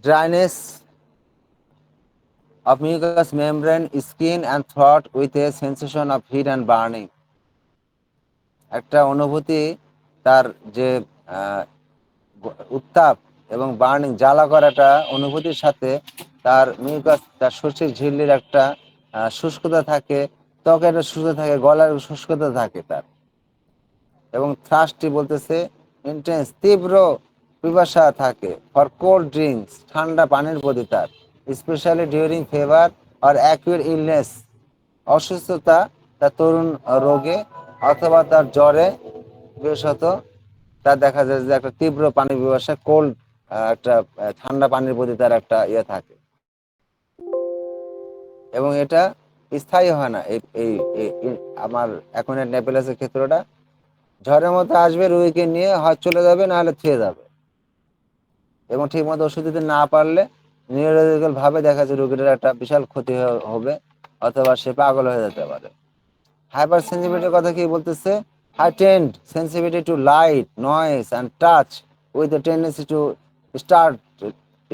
dryness of mucous membrane, skin and throat with a sensation of heat and burning. একটা অনুভূতি, তার যে উত্তাপ এবং বার্নিং জ্বালা করাটা অনুভূতির সাথে তার মিউকাস, তার শস্যের ঝিল্লির একটা শুষ্কতা থাকে, ত্বকের শুষ্কতা থাকে, গলার শুষ্কতা থাকে তার। এবং থ্রাস্টি বলতেছে ইন্টেন্স, তীব্র পিপাসা থাকে। ফর কোল্ড ড্রিঙ্কস, ঠান্ডা পানির প্রতি তার, স্পেশালি ডিউরিং ফিভার আর অ্যাকিউট ইলনেস, অসুস্থতা, তার তরুণ রোগে অথবা তার জ্বরে বিশেষত তার দেখা যায় যে একটা তীব্র পানি পিপাসা, কোল্ড, একটা ঠান্ডা পানির প্রতি তার একটা ইয়ে থাকে। এবং এটা স্থায়ী হয় না। এই এই আমার এখন নেপেলাসের ক্ষেত্রটা ঝড়ের মতো আসবে, রুগীকে নিয়ে হয় চলে যাবে, না হলে থুয়ে যাবে। এবং ঠিক মতো ওষুধ দিতে না পারলে নিউরোলজিক্যাল ভাবে দেখা যায় রোগীটার একটা বিশাল ক্ষতি হবে, অথবা সে পাগল হয়ে যেতে পারে। হাইপার সেন্সিটিভিটির কথা কি বলতেছে? heightened sensitivity to light, noise and touch with a tendency to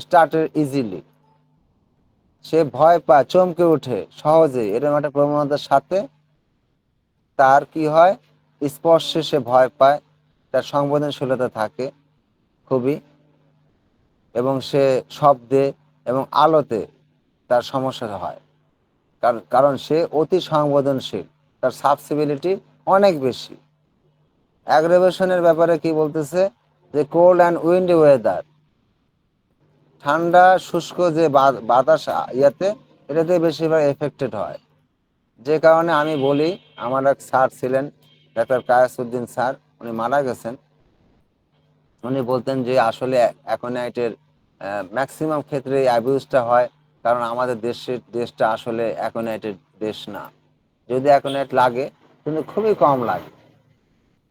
start easily. সে ভয় পায়, চমকে ওঠে সহজে, এরকম একটা প্রবণতার সাথে তার কি হয়, স্পর্শে সে ভয় পায়, তার সংবেদনশীলতা থাকে খুবই, এবং সে শব্দে এবং আলোতে তার সমস্যা হয়, কারণ সে অতি সংবেদনশীল, তার সাবসিবিলিটি অনেক বেশি। অ্যাগ্রেভেশনের ব্যাপারে কি বলতেছে? যে কোল্ড অ্যান্ড উইন্ডি ওয়েদার, ঠান্ডা শুষ্ক যে বাতাস ইয়াতে, এটাতে বেশিরভাগ এফেক্টেড হয়। যে কারণে আমি বলি, আমার এক স্যার ছিলেন, ডাক্তার কায়াসউদ্দিন স্যার, উনি মারা গেছেন। উনি বলতেন যে আসলে অ্যাকোনাইটের ম্যাক্সিমাম ক্ষেত্রে অ্যাবিউজটা হয়, কারণ আমাদের দেশটা আসলে অ্যাকোনাইটের দেশ না। যদি অ্যাকোনাইট লাগে কিন্তু খুবই কম লাগে,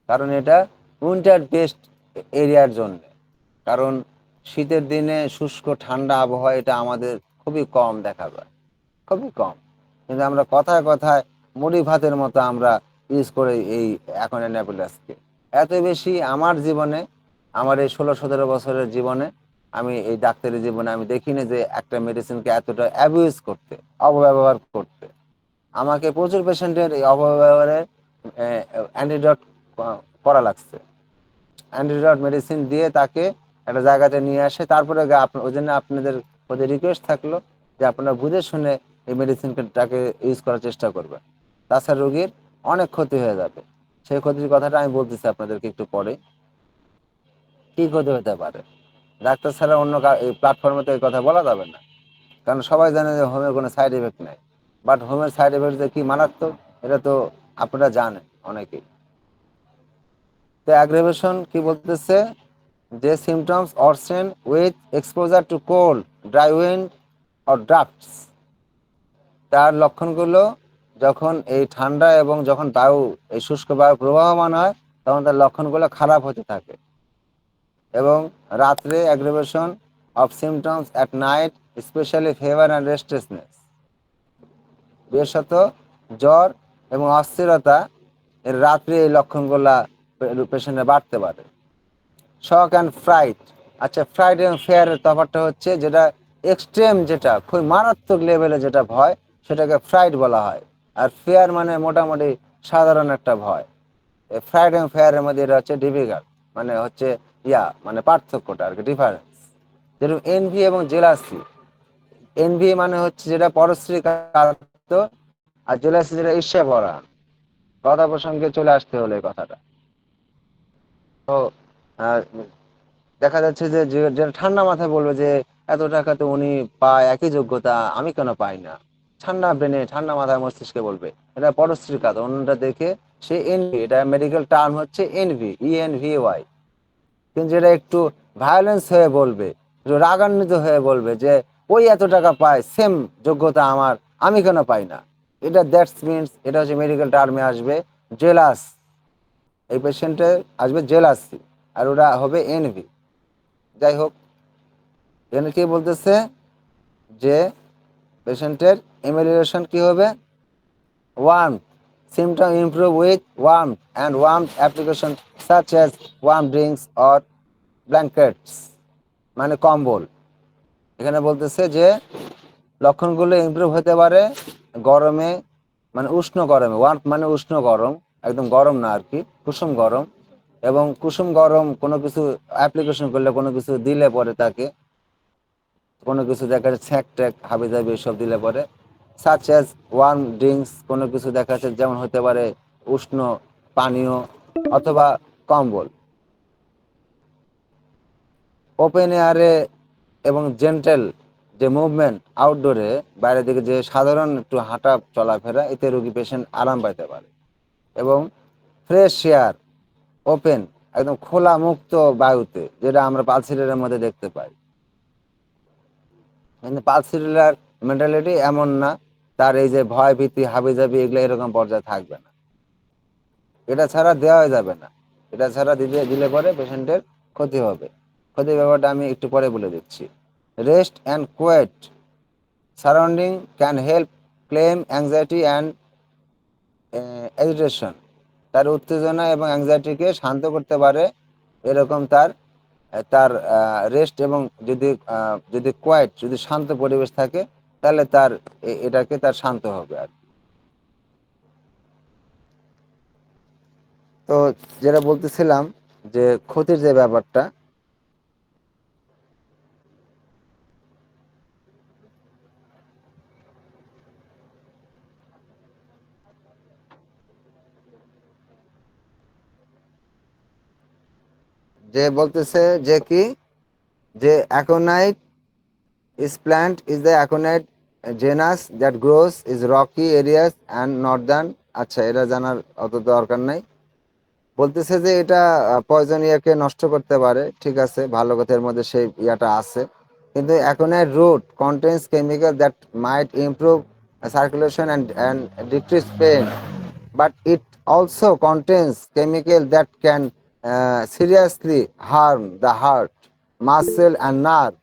কারণ এটা উইন্টার বেস্ট এরিয়ার জন্য। কারণ শীতের দিনে শুষ্ক ঠান্ডা আবহাওয়া এটা আমাদের খুবই কম দেখা যায়, খুবই কম। কিন্তু আমরা কথায় কথায় মুড়ি ভাতের মতো আমরা ইউজ করি এই অ্যাকোনাইট নেবুলাসকে। এত বেশি আমার জীবনে, আমার এই 16-17 বছরের জীবনে, আমি এই ডাক্তারি জীবনে আমি দেখিনি যে একটা মেডিসিনকে এতটা অ্যাবিউজ করতে, অপব্যবহার করতে। আমাকে প্রচুর পেশেন্টের এই অপব্যবহারের অ্যান্টিডট করা লাগছে। অ্যান্টিডট মেডিসিন দিয়ে তাকে একটা জায়গাতে নিয়ে আসে, তারপরে ওই জন্য আপনাদের প্রতি রিকোয়েস্ট থাকলো যে আপনারা বুঝে শুনে এই মেডিসিনটাকে ইউজ করার চেষ্টা করবেন, তাছাড়া রোগীর অনেক ক্ষতি হয়ে যাবে। সেই ক্ষতির কথাটা আমি বলতেছি আপনাদেরকে একটু পরে। কি ক্ষতি হতে পারে? ডাক্তার ছাড়া অন্য এই প্ল্যাটফর্মে তো এই কথা বলা যাবে না, কারণ সবাই জানে যে হোমের কোনো সাইড এফেক্ট নেই। বাট হোমের সাইড এফেক্ট যে কি মারাত্মক, এটা তো আপনারা জানেন অনেকেই। তো অ্যাগ্রেভেশন কি বলতেছে? যে symptoms worsen with exposure to cold, dry wind or draughts, তার লক্ষণগুলো যখন এই ঠান্ডা এবং যখন বায়ু, এই শুষ্ক বায়ু প্রবাহমান হয়, তখন তার লক্ষণগুলো খারাপ হতে থাকে। এবং রাত্রে অ্যাগ্রেভেশন of symptoms at night, specially fever and restlessness, বিশেষত জ্বর এবং অস্থিরতা, এর রাত্রে এই লক্ষণগুলা পেশেন্টে বাড়তে পারে। শক অ্যান্ড ফ্রাইট, আচ্ছা ফ্রাইট এবং ফেয়ারের তফাৎটা হচ্ছে, যেটা এক্সট্রিম, যেটা খুব মারাত্মক লেভেলে যেটা ভয়, সেটাকে ফ্রাইট বলা হয়। আর ফেয়ার মানে মোটামুটি সাধারণ একটা ভয়। ফ্রাইট এবং ফেয়ারের মধ্যে এটা হচ্ছে ডিফিকাল্ট, মানে হচ্ছে মানে পার্থক্যটা আর কি, ডিফারেন্স। যেরকম এনভি এবং জেলাসি। এনভি মানে হচ্ছে যেটা পরশ্রী কাতর, আর জেলাসি যেটা ঈর্ষা ভরা। কথা প্রসঙ্গে চলে আসতে হলো এই কথাটা। তো দেখা যাচ্ছে যে যেটা ঠান্ডা মাথায় বলবে যে এত টাকা তো উনি পায়, একই যোগ্যতা, আমি কেন পাই না, ঠান্ডা ব্রেনে ঠান্ডা মাথায় মস্তিষ্কে বলবে। এটা পরশ্রী কাতর, অন্যটা দেখে সে এনভি, এটা মেডিকেল টার্ম হচ্ছে এনভি, ENVY। কিন্তু যেটা একটু ভায়োলেন্স হয়ে বলবে, একটু রাগান্বিত হয়ে বলবে যে ওই এত টাকা পায়, সেম যোগ্যতা আমার, আমি কেন পাই না, এটা দ্যাটস মিনস, এটা হচ্ছে মেডিকেল টার্মে আসবে জেলাস। এই পেশেন্টে আসবে জেলাসি, আর ওটা হবে এনভি। যাই হোক, এখানে কি বলতেছে যে পেশেন্টের এমেলিয়েশন কি হবে? Warm symptom improve with warmth and warmth application such as warm drinks or blankets, মানে কম্বল। এখানে বলতেছে যে লক্ষণগুলো ইমপ্রুভ হতে পারে গরমে, মানে উষ্ণ গরমে, ওয়ার্ম মানে উষ্ণ গরম, একদম গরম না আর কি, কুসুম গরম। এবং কুসুম গরম কোনো কিছু অ্যাপ্লিকেশন করলে, কোনো কিছু দিলে পরে তাকে, কোনো কিছু দেখা যাচ্ছে ছ্যাক ট্যাক হাবি জাবি এসব দিলে পরে, সাচ অ্যাজ ওয়ার্ম ড্রিঙ্কস, কোনো কিছু দেখা যাচ্ছে যেমন হতে পারে উষ্ণ পানীয় অথবা কম্বল। ওপেন এয়ারে এবং জেন্টেল যে মুভমেন্ট আউটডোরে, বাইরের দিকে যে সাধারণ একটু হাঁটা চলাফেরা, এতে রোগী পেশেন্ট আরাম পাইতে পারে। এবং ফ্রেশ এয়ার, ওপেন একদম খোলা মুক্ত বায়ুতে, যেটা আমরা পালসিলের মধ্যে দেখতে পাই। কিন্তু পালসিলার মেন্টালিটি এমন না, তার এই যে ভয় ভীতি হাবিজাবি এগুলো এরকম পর্যায়ে থাকবে না। এটা ছাড়া দেওয়া যাবে না, এটা ছাড়া দিলে পরে পেশেন্টের ক্ষতি হবে। ক্ষতির ব্যাপারটা আমি একটু পরে বলে দিচ্ছি। Rest and quiet surrounding can help calm anxiety and agitation. তার উত্তেজনা এবং অ্যাংজাইটিকে শান্ত করতে পারে এরকম তার তার রেস্ট, এবং যদি কোয়াইট, যদি শান্ত পরিবেশ থাকে, তাহলে তার এটাকে তার শান্ত হবে আর কি। তো যেটা বলতেছিলাম যে ক্ষতির যে ব্যাপারটা, যে বলতেছে যে কি, যে aconite is plant is the aconite genus that grows is rocky areas and northern। আচ্ছা, এটা জানার অত দরকার নাই। বলতেছে যে এটা পয়জন ইয়াকে নষ্ট করতে পারে, ঠিক আছে, ভালো কথার মধ্যে সেই ইয়াটা আছে। কিন্তু aconite root contains chemical that might improve circulation and decrease pain, but it also contains chemical that can seriously harm the heart, muscle and nerve।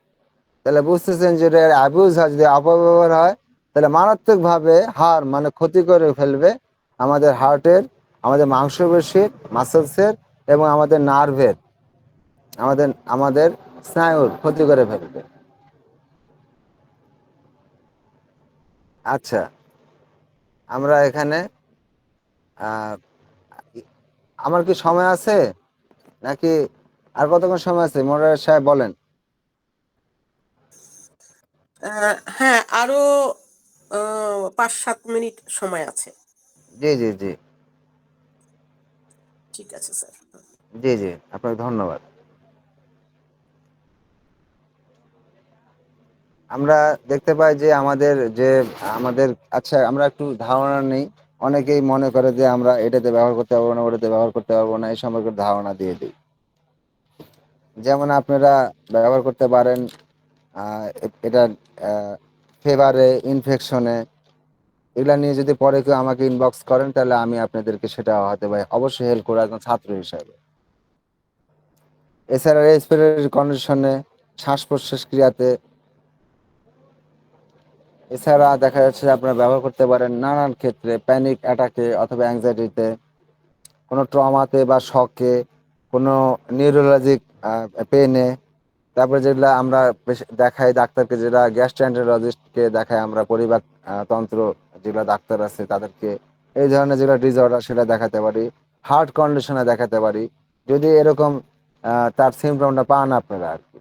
তাহলে বুঝতেছেন যে এর অ্যাবিউজ হয়, যদি অপব্যবহার হয়, তাহলে মারাত্মকভাবে মানে ক্ষতি করে ফেলবে আমাদের হার্টের, আমাদের মাংসপেশির, মাসেলসের এবং আমাদের নার্ভের, আমাদের আমাদের স্নায়ুর ক্ষতি করে ফেলবে। আচ্ছা, আমরা এখানে আমার কি সময় আছে নাকি আর কতক্ষণ সময় আছে, মোরার সাহেব বলেন? হ্যাঁ, আরো 5-7 মিনিট সময় আছে। জি জি জি ঠিক আছে স্যার। জি জি, আপনাকে ধন্যবাদ। আমরা দেখতে পাই যে আমাদের আচ্ছা, আমরা একটু ধারণা নেই। অনেকেই মনে করে যে আমরা এটাতে ব্যবহার করতে পারবো না, ওটাতে ব্যবহার করতে পারবো না, এই সম্পর্কে ধারণা দিয়ে দিই। যেমন আপনারা ব্যবহার করতে পারেন এটা ফেভারে, ইনফেকশনে, এগুলা নিয়ে যদি পরে কেউ আমাকে ইনবক্স করেন, তাহলে আমি আপনাদেরকে সেটা হয়তো ভাই অবশ্যই হেল্প করবো একজন ছাত্র হিসাবে। এছাড়া রেসপিরেটরি কন্ডিশনে, শ্বাস প্রশ্বাস ক্রিয়াতে, এছাড়া দেখা যাচ্ছে যে আপনারা ব্যবহার করতে পারেন নানান ক্ষেত্রে, প্যানিক অ্যাটাকে অথবা অ্যাংজাইটিতে, কোনো ট্রমাতে বা শকে, কোনো নিউরোলজিক পেনে। তারপরে যেগুলো আমরা দেখাই ডাক্তারকে, যেটা গ্যাস্ট্রোএন্টারোলজিস্টকে দেখাই আমরা, পরিপাক তন্ত্র যেগুলো ডাক্তার আছে তাদেরকে, এই ধরনের যেগুলো ডিসঅর্ডার সেটা দেখাতে পারি, হার্ট কন্ডিশনে দেখাতে পারি, যদি এরকম তার সিমটমটা পান আপনারা আর কি।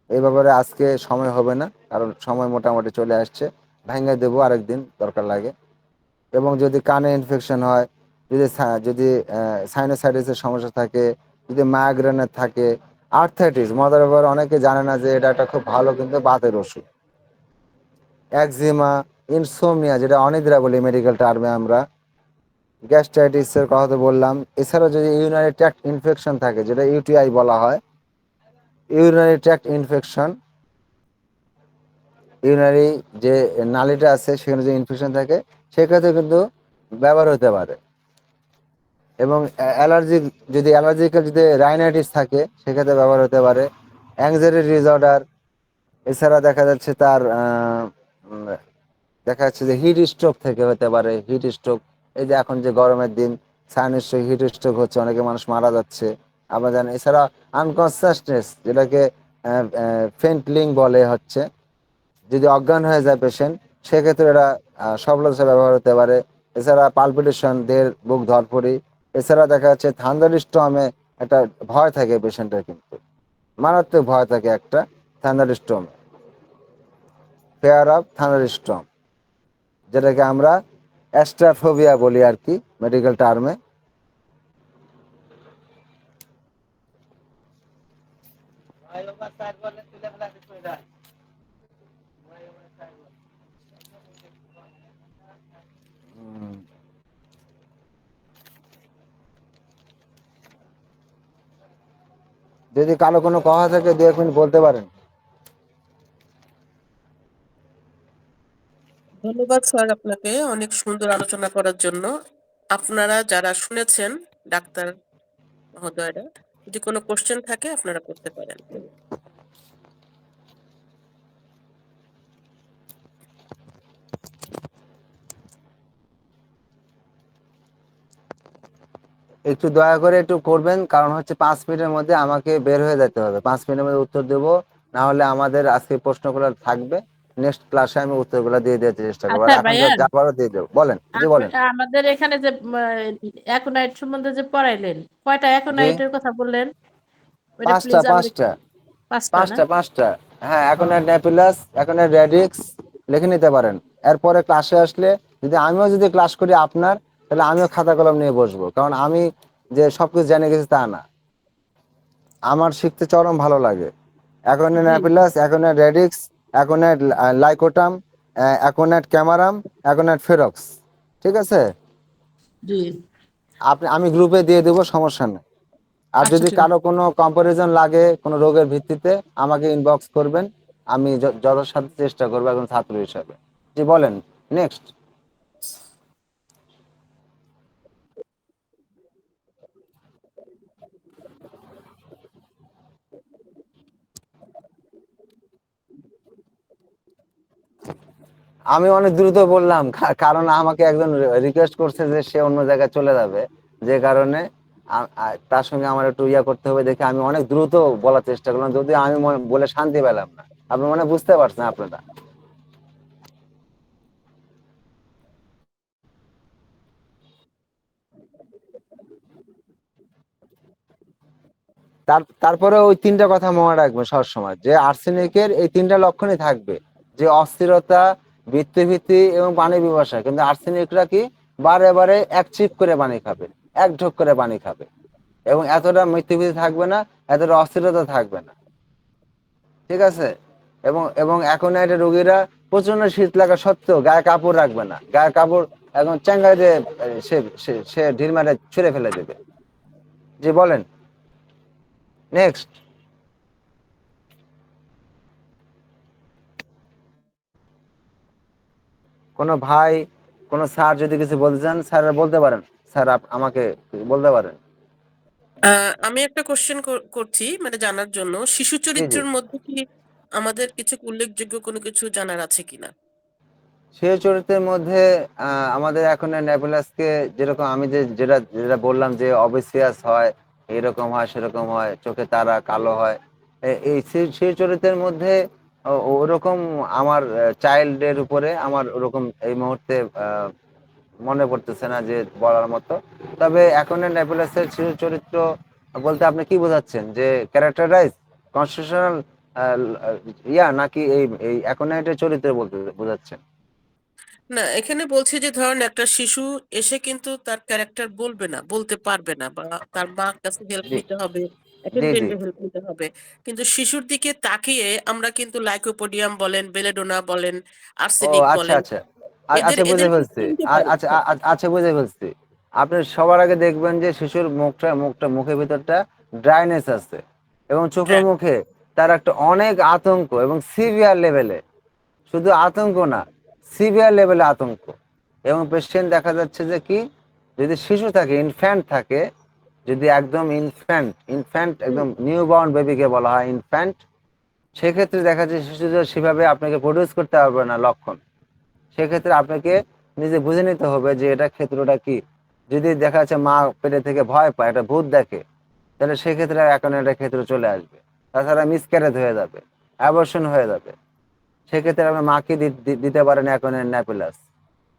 এই ব্যাপারে আজকে সময় হবে না, কারণ সময় মোটামুটি চলে আসছে, ভেঙে দেবো আরেকদিন দরকার লাগে। এবং যদি কানে ইনফেকশন হয়, যদি সাইনোসাইটিসের সমস্যা থাকে, যদি মাইগ্রেনের থাকে, আর্থাইটিস, মজার ব্যাপার অনেকে জানে না যে এটা একটা খুব ভালো কিন্তু বাতের ওষুধ, একজিমা, ইনসোমনিয়া যেটা অনিদ্রা বলি মেডিকেল টার্মে আমরা, গ্যাস্ট্রাইটিসের কথা তো বললাম। এছাড়াও যদি ইউরিনারি ট্র্যাক্ট ইনফেকশন থাকে, যেটা ইউটিআই বলা হয়, ইউরিনারি ট্র্যাক্ট ইনফেকশন, ইউরিনারি যে নালীটা আছে সেখানে যে ইনফেকশন থাকে, সেক্ষেত্রে কিন্তু ব্যবহার হতে পারে। এবং অ্যালার্জিক্যাল যদি রাইনাইটিস থাকে, সেক্ষেত্রে ব্যবহার হতে পারে। অ্যাংজাইটি ডিসঅর্ডার, এছাড়া দেখা যাচ্ছে তার দেখা যাচ্ছে যে হিট স্ট্রোক থেকে হতে পারে, হিট স্ট্রোক। এই যে এখন যে গরমের দিন, সাইনাস স্ট্রোক, হিট স্ট্রোক হচ্ছে, অনেকে মানুষ মারা যাচ্ছে আমরা জানি। এছাড়া আনকনসিয়াসনেস, যেটাকে ফেন্টলিং বলে হচ্ছে, যদি অজ্ঞান হয়ে যায় পেশেন্ট, সেক্ষেত্রে এটা সফলতা ব্যবহার হতে পারে। এছাড়া পালপিটেশন, দেহের বুক ধরফড়ি, এছাড়া দেখা যাচ্ছে থান্ডারস্টর্মে একটা ভয় থাকে পেশেন্টের, কিন্তু মারাত্মক ভয় থাকে একটা থান্ডারস্টর্মে, ফেয়ার অফ থান্ডারস্টর্ম, যেটাকে আমরা অ্যাস্ট্রাফোবিয়া বলি আর কি মেডিকেল টার্মে। যদি কারো কোনো কথা থাকে 2-1 মিনিট বলতে পারেন। ধন্যবাদ স্যার আপনাকে অনেক সুন্দর আলোচনা করার জন্য। আপনারা যারা শুনেছেন, ডাক্তার মহোদয়রা, যদি কোনো কোশ্চেন থাকে আপনারা করতে পারেন। একটু দয়া করে একটু করবেন, কারণ হচ্ছে 5 মিনিটের মধ্যে আমাকে বের হয়ে যেতে হবে। 5 মিনিটের মধ্যে উত্তর দেব, না হলে আমাদের আজকে প্রশ্নগুলো থাকবে, নেক্সট ক্লাসে আমি উত্তরগুলো দিয়ে দেওয়ার চেষ্টা করবো, আর আচ্ছা এখন ভাইয়ান, যা পারো দিয়ে দেবো। বলেন, জি বলেন। আমাদের এখানে যে অ্যাকোনাইট সম্বন্ধে যে পড়াইলেন, কয়টা জি, অ্যাকোনাইটের কথা বললেন? ওইটা পাঁচটা প্লিজ আমাকে একটু। পাঁচটা পাঁচটা না? পাঁচটা হ্যাঁ, ও, এখন ন্যাপিলাস, এখন রেডিক্স লিখে নিতে পারেন। এরপরে ক্লাসে আসলে যদি আমিও যদি ক্লাস করি আপনার, তাহলে আমিও খাতা কলম নিয়ে বসবো, কারণ আমি যে সবকিছু জেনে গেছি তা না, আমার শিখতে চরম ভালো লাগে। অ্যাকোনেট জি ন্যাপিলাস, অ্যাকোনেট রেডিক্স, অ্যাকোনেট লাইকোটাম, অ্যাকোনেট ক্যামারাম, অ্যাকোনেট ফেরক্স, ঠিক আছে? জি। আমি গ্রুপে দিয়ে দেবো, সমস্যা নেই। আর আচ্ছা যদি ঠিক কারো আছে। কোনো কম্পারিজন লাগে কোনো রোগের ভিত্তিতে, আমাকে ইনবক্স করবেন, আমি যথাসাধ্য চেষ্টা করবো একজন ছাত্র হিসাবে। জি বলেন, নেক্সট। আমি অনেক দ্রুত বললাম, কারণ আমাকে একজন রিকোয়েস্ট করছে যে সে অন্য জায়গায় চলে যাবে, যে কারণে তার সঙ্গে আমার একটু ইয়া করতে হবে দেখে আমি অনেক দ্রুত বলার চেষ্টা করলাম, যদি আমি বলে শান্তি পেলাম না। আপনি মানে বুঝতে পারছেন আপনারা। তারপরে ওই 3টা কথা মনে রাখবেন সবসময়, যে আর্সেনিকের এই 3টা লক্ষণই থাকবে, যে অস্থিরতা, বৃত্তিভীতি এবং পানি পিপাসা। কিন্তু আর্সেনিকরা কি, বারে বারে এক চিপ করে পানি খাবে, এক ঢোক করে পানি খাবে, এবং এতটা মৃত্যুভীতি থাকবে না, এতটা অস্থিরতা থাকবে না, ঠিক আছে? এবং এবং অ্যাকোনাইট রোগীরা প্রচন্ড শীত লাগা সত্ত্বেও গায়ে কাপড় রাখবে না, গায়ে কাপড় একদম চ্যাঙ্গা দিয়ে সে সে সে ঢিল মারে ছুঁড়ে ফেলে দেবে। জি বলেন, নেক্সট। কোনো ভাই, কোনো স্যার যদি কিছু বলতে চান, স্যার বলতে পারেন। স্যার আমাকে বলতে পারেন। আমি একটা কোশ্চেন করছি, মানে জানার জন্য, শিশু জি জি। চরিত্রের মধ্যে কি আমাদের কিছু উল্লেখযোগ্য কোনো কিছু জানার আছে কিনা? সেই চরিত্রের মধ্যে আমাদের এখন নেবুলাসকে, যেরকম আমি যেটা যেটা বললাম, যে অবিসিয়াস হয়, এরকম হয় সেরকম হয়, চোখে তারা কালো হয়, এই সেই চরিত্রের মধ্যে ওরকম আমার চাইল্ডের উপরে আমার ওরকম এই মুহূর্তে মনে পড়তেছে না যে বলার মতো। তবে এখন নেবুলাসের শিশু চরিত্র বলতে আপনি কি বোঝাচ্ছেন, যে ক্যারেক্টারাইজ, কনস্টিটিউশনাল ইয়া, নাকি এই এই অ্যাকোনাইটের চরিত্র বলতে বোঝাচ্ছেন? না, এখানে বলছি যে ধরেন একটা শিশু এসে কিন্তু তার ক্যারেক্টার বলবে না, বলতে পারবে না, বা তার মার কাছে হেল্প জি নিতে হবে, জি জি। অ্যাটেন্ডেন্টের হেল্প নিতে হবে। কিন্তু শিশুর দিকে তাকিয়ে আমরা কিন্তু লাইকোপোডিয়াম বলেন, বেলেডোনা বলেন, ও আর্সেনিক আচ্ছা বলেন, আচ্ছা। এদের আচ্ছা বুঝে এদেরকে ফেলছি। চিনতে পারি। আচ্ছা আচ্ছা বুঝে ফেলছি। আপনি সবার আগে দেখবেন যে শিশুর মুখের ভিতরটা ড্রাইনেস আছে, এবং চোখে হ্যাঁ, মুখে তার একটা অনেক আতঙ্ক, এবং সিভিয়ার লেভেলে, শুধু আতঙ্ক না, সিভিয়ার লেভেলে আতঙ্ক। এবং পেশেন্ট দেখা যাচ্ছে যে কি, যদি শিশু থাকে, ইনফ্যান্ট থাকে, যদি একদম ইনফ্যান্ট হুম, একদম নিউ বর্ন বেবিকে বলা হয় ইনফ্যান্ট, সেক্ষেত্রে দেখা যায় শিশুদের সেভাবে আপনাকে প্রডিউস করতে পারবে না লক্ষণ। সেক্ষেত্রে আপনাকে নিজে বুঝে নিতে হবে যে এটা ক্ষেত্রটা কি। যদি দেখা যাচ্ছে মা পেটে থেকে ভয় পায়, এটা ভূত দেখে, তাহলে সেক্ষেত্রে এখন এটা ক্ষেত্র চলে আসবে। তাছাড়া মিসক্যারেজ হয়ে যাবে, অ্যাবর্শন হয়ে যাবে। সেক্ষেত্রে আপনি মাকে দিতে পারেন অ্যাকোনাইট ন্যাপিলাস।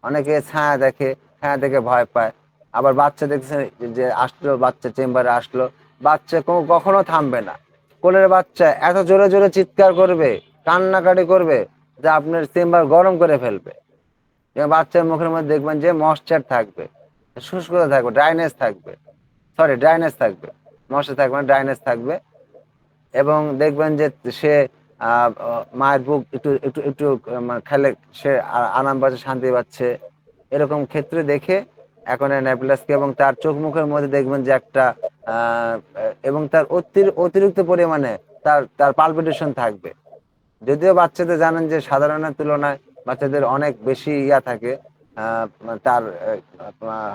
অনেকে ছায়া দেখে, ছায়া দেখে ভয় পায়। আবার বাচ্চা দেখছেন যে আসলো, বাচ্চা চেম্বারে আসলো, বাচ্চা কখনো থামবে না। কোলের বাচ্চা এত জোরে জোরে চিৎকার করবে, কান্নাকাটি করবে, যে আপনার চেম্বার গরম করে ফেলবে। এবং বাচ্চার মুখের মধ্যে দেখবেন যে ময়েশ্চার থাকবে, শুষ্কতা থাকবে, ড্রাইনেস থাকবে, ময়েশ্চার থাকবে না, ড্রাইনেস থাকবে। এবং দেখবেন যে সে মায়ের বুক একটু একটু একটু মানে খেলে সে আরাম পাচ্ছে, শান্তি পাচ্ছে। এরকম ক্ষেত্রে দেখে এখন ন্যাপিলাসকে, এবং তার চোখ মুখের মধ্যে দেখবেন যে একটা এবং তার অতিরিক্ত পরিমাণে তার তার পালপিটেশন থাকবে। যদিও বাচ্চাদের জানেন যে সাধারণের তুলনায় বাচ্চাদের অনেক বেশি থাকে, তার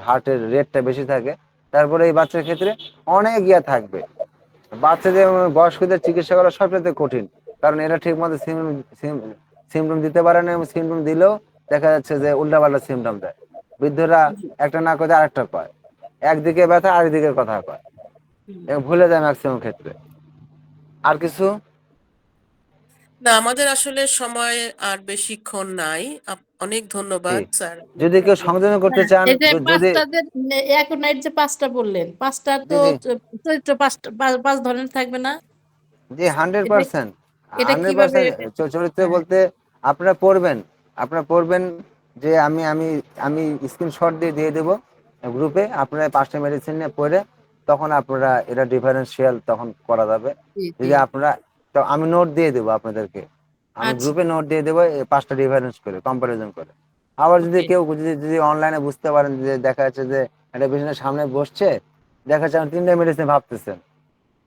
হার্টের রেটটা বেশি থাকে, তারপরে এই বাচ্চার ক্ষেত্রে অনেক থাকবে। বাচ্চাদের এবং বয়স্কদের চিকিৎসা করা সবচেয়ে কঠিন, কারণ এরা ঠিক মতো সিমটম দিতে পারে না, এবং সিমটম দিলেও দেখা যাচ্ছে যে উল্টাপাল্টা সিমটম দেয়। বৃদ্ধরা একটা না করে আরেকটা কয়, একদিকে ব্যথা আরেকদিকে কথা কয়, এবং ভুলে যায় ম্যাক্সিমাম ক্ষেত্রে। আর কিছু? না, আমাদের আসলে সময় আর বেশিক্ষণ নাই। অনেক ধন্যবাদ জি, স্যার। যদি কেউ সংযোজন করতে হ্যাঁ, চান, এই যে যদি পাঁচটা যে অ্যাকোনাইট যে পাঁচটা বললেন, পাঁচটা তো জি জি চরিত্র পাঁচটা পাঁচ ধরনের থাকবে না? জি, হান্ড্রেড এটা পার্সেন্ট এটা হান্ড্রেড কিভাবে? পার্সেন্ট চরিত্র হ্যাঁ, বলতে আপনারা পড়বেন, যে আমি আমি আমি স্ক্রিনশট দিয়ে দিয়ে দেবো গ্রুপে, আপনারা 5টা মেডিসিন নিয়ে পড়ে তখন আপনারা এটা ডিফারেন্সিয়াল তখন করা যাবে। জি জি। যদি আপনারা, তো আমি নোট দিয়ে দেবো আপনাদেরকে, আমি আচ্ছা, গ্রুপে নোট দিয়ে দেবো এই 5টা ডিফারেন্স করে, কম্পারিজন করে। আবার যদি ওকে। কেউ যদি যদি অনলাইনে বুঝতে পারেন যে দেখা যাচ্ছে যে একটা পেশেন্টের সামনে বসছে, দেখা যাচ্ছে আমি 3টা মেডিসিন ভাবতেছেন,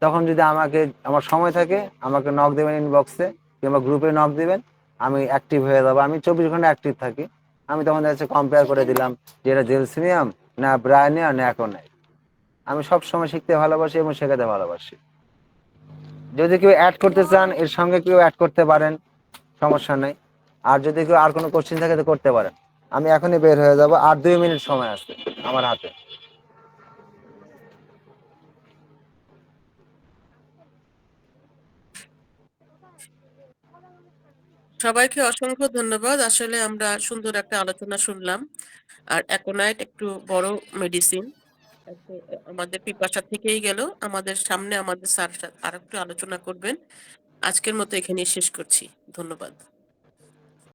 তখন যদি আমাকে, আমার সময় থাকে, আমাকে নক দেবেন ইনবক্সে কিংবা গ্রুপে নক দিবেন, আমি অ্যাক্টিভ হয়ে যাবো। আমি 24 ঘন্টা অ্যাক্টিভ থাকি। আমি তখন দেখা যাচ্ছে কম্পেয়ার করে দিলাম যে এটা জেলসিনিয়াম না ব্রায়ানিয়া না অ্যাকোনাইট। আমি সব সময় শিখতে ভালোবাসি এবং শেখাতে ভালোবাসি। যদি কেউ অ্যাড করতে চান, এর সঙ্গে কেউ অ্যাড করতে পারেন, সমস্যা নেই। আর যদি কেউ আর কোনো কোশ্চেন থাকে তো করতে পারেন। আমি এখনই বের হয়ে যাব, আর 2 মিনিট সময় আছে আমার হাতে। সবাইকে অসংখ্য ধন্যবাদ। আসলে আমরা সুন্দর একটা আলোচনা শুনলাম। আর অ্যাকোনাইট একটু বড় মেডিসিন, আমাদের পিপাসা থেকেই গেল। আমাদের সামনে আমাদের স্যার আর একটু আলোচনা করবেন। আজকের মতো এখানেই শেষ করছি। ধন্যবাদ।